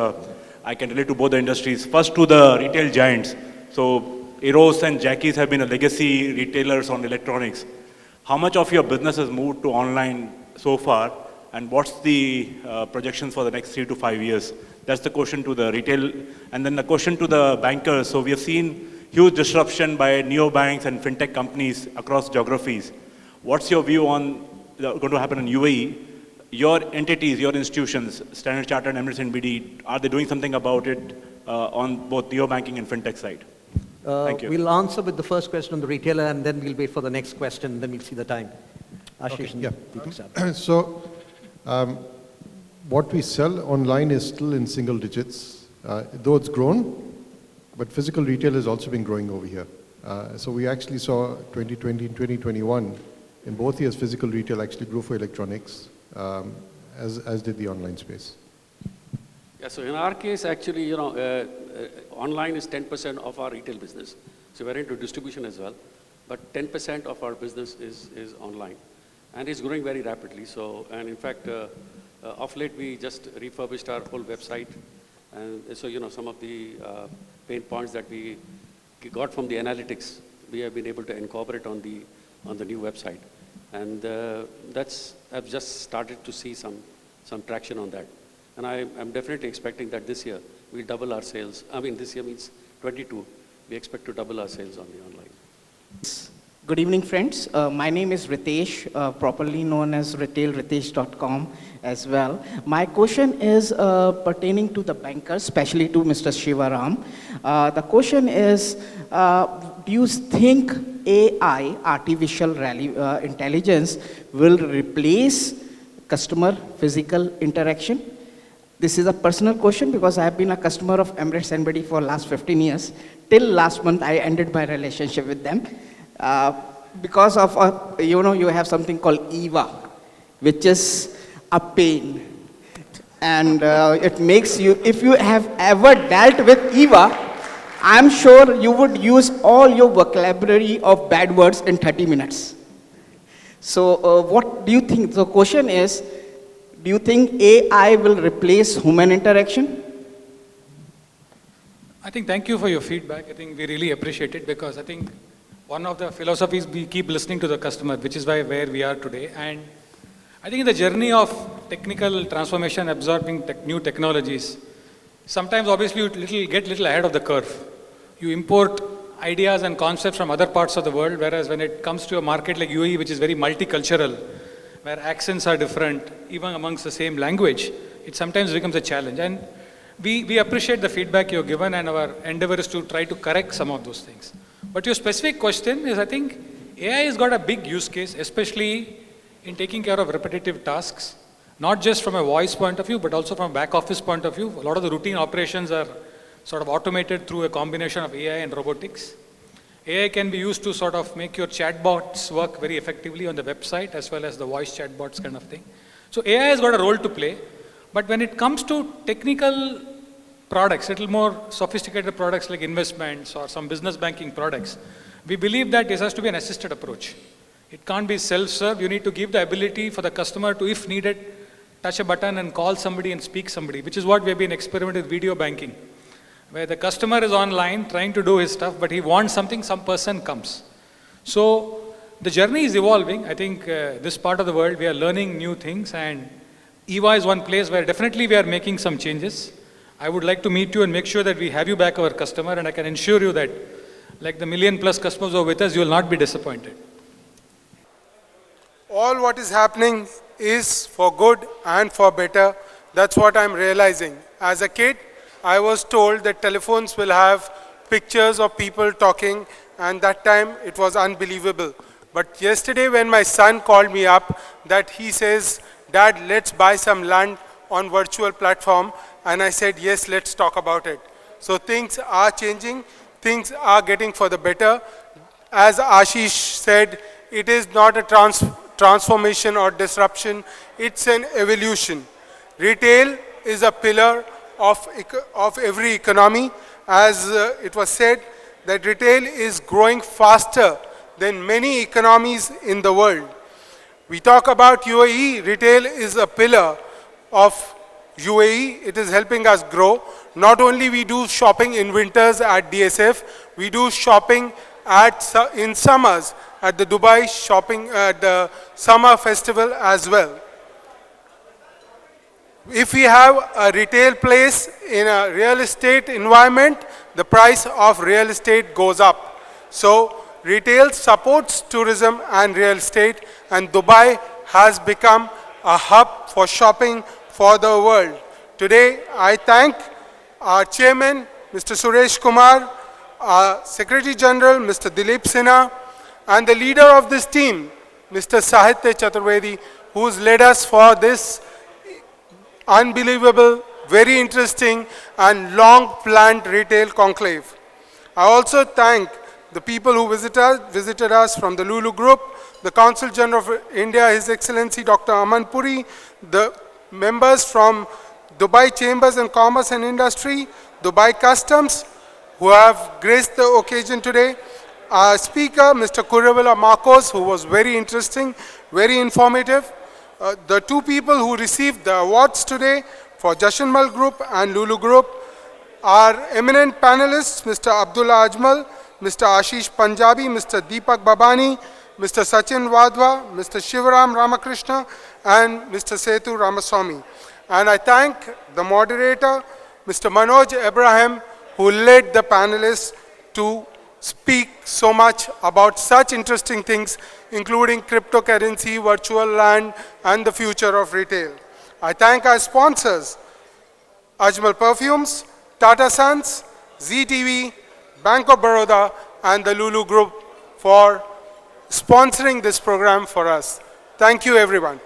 I can relate to both the industries. First to the retail giants. So Eros and Jackie's have been a legacy retailers on electronics. How much of your business has moved to online so far? And what's the projections for the next 3 to 5 years? That's the question to the retail. And then the question to the bankers. So we have seen huge disruption by neobanks and fintech companies across geographies. What's your view on going to happen in UAE? Your entities, your institutions, Standard Chartered and Emirates NBD, are they doing something about it on both neobanking and fintech side? Thank you. We'll answer with the first question on the retailer and then we'll wait for the next question, then we'll see the time. Ashish, yeah. So, what we sell online is still in single digits, though it's grown, but physical retail has also been growing over here. So we actually saw 2020 and 2021, in both years physical retail actually grew for electronics, as did the online space. Yeah, so in our case, actually, online is 10% of our retail business. So we're into distribution as well, but 10% of our business is online. And it's growing very rapidly. So, and in fact, Of late, we just refurbished our whole website. And so, some of the pain points that we got from the analytics, we have been able to incorporate on the new website. And I've just started to see some traction on that. And I'm definitely expecting that this year, we'll double our sales. I mean, this year means 22. We expect to double our sales on the online. Good evening, friends. My name is Ritesh, properly known as retailritesh.com as well. My question is pertaining to the bankers, especially to Mr. Shivaram. The question is, do you think AI, artificial intelligence, will replace customer physical interaction? This is a personal question because I have been a customer of Emirates NBD for last 15 years. Till last month, I ended my relationship with them. Because of, you have something called EVA, which is a pain. And it makes you, if you have ever dealt with EVA, I'm sure you would use all your vocabulary of bad words in 30 minutes. So what do you think? The question is, do you think AI will replace human interaction? I think thank you for your feedback. I think we really appreciate it because I think one of the philosophies we keep listening to the customer, which is why where we are today. And I think in the journey of technical transformation, absorbing new technologies, sometimes obviously you get little ahead of the curve. You import ideas and concepts from other parts of the world, whereas when it comes to a market like UAE, which is very multicultural, where accents are different, even amongst the same language, it sometimes becomes a challenge. And we appreciate the feedback you've given, and our endeavor is to try to correct some of those things. But your specific question is, I think AI has got a big use case, especially in taking care of repetitive tasks, not just from a voice point of view, but also from a back office point of view. A lot of the routine operations are sort of automated through a combination of AI and robotics. AI can be used to sort of make your chatbots work very effectively on the website, as well as the voice chatbots kind of thing. So AI has got a role to play, but when it comes to technical products, little more sophisticated products like investments or some business banking products, we believe that this has to be an assisted approach. It can't be self-serve. You need to give the ability for the customer to, if needed, touch a button and call somebody and speak somebody, which is what we have been experimenting with video banking, where the customer is online trying to do his stuff, but he wants something, some person comes. So the journey is evolving. I think this part of the world, we are learning new things, and EVA is one place where definitely we are making some changes. I would like to meet you and make sure that we have you back, our customer, and I can assure you that, like the 1 million+ customers who are with us, you will not be disappointed. All what is happening is for good and for better. That's what I'm realizing. As a kid, I was told that telephones will have pictures of people talking, and that time it was unbelievable. But yesterday when my son called me up, that he says, "Dad, let's buy some land on virtual platform," and I said, yes, let's talk about it. So things are changing, things are getting for the better. As Ashish said, it is not a transformation or disruption, it's an evolution. Retail is a pillar of every economy. As it was said, that retail is growing faster than many economies in the world. We talk about UAE, retail is a pillar of UAE. It is helping us grow. Not only we do shopping in winters at DSF, we do shopping in summers at the Dubai shopping, at the summer festival as well. If we have a retail place in a real estate environment, the price of real estate goes up. So retail supports tourism and real estate, and Dubai has become a hub for shopping for the world. Today, I thank our chairman, Mr. Suresh Kumar, our Secretary General, Mr. Dilip Sinha, and the leader of this team, Mr. Sahitya Chaturvedi, who's led us for this unbelievable, very interesting, and long-planned retail conclave. I also thank the people who visited us from the Lulu Group, the Consul General of India, His Excellency Dr. Aman Puri, the members from Dubai Chambers and Commerce and Industry, Dubai Customs, who have graced the occasion today. Our speaker, Mr. Kuruvilla Marcos, who was very interesting, very informative. The two people who received the awards today for Jashanmal Group and Lulu Group are eminent panelists, Mr. Abdullah Ajmal, Mr. Ashish Punjabi, Mr. Deepak Babani, Mr. Sachin Wadhwa, Mr. Shivaram Ramakrishna, and Mr. Setu Ramaswamy. And I thank the moderator, Mr. Manoj Abraham, who led the panelists to speak so much about such interesting things, including cryptocurrency, virtual land, and the future of retail. I thank our sponsors, Ajmal Perfumes, Tata Sons, ZTV, Bank of Baroda, and the Lulu Group for sponsoring this program for us. Thank you, everyone.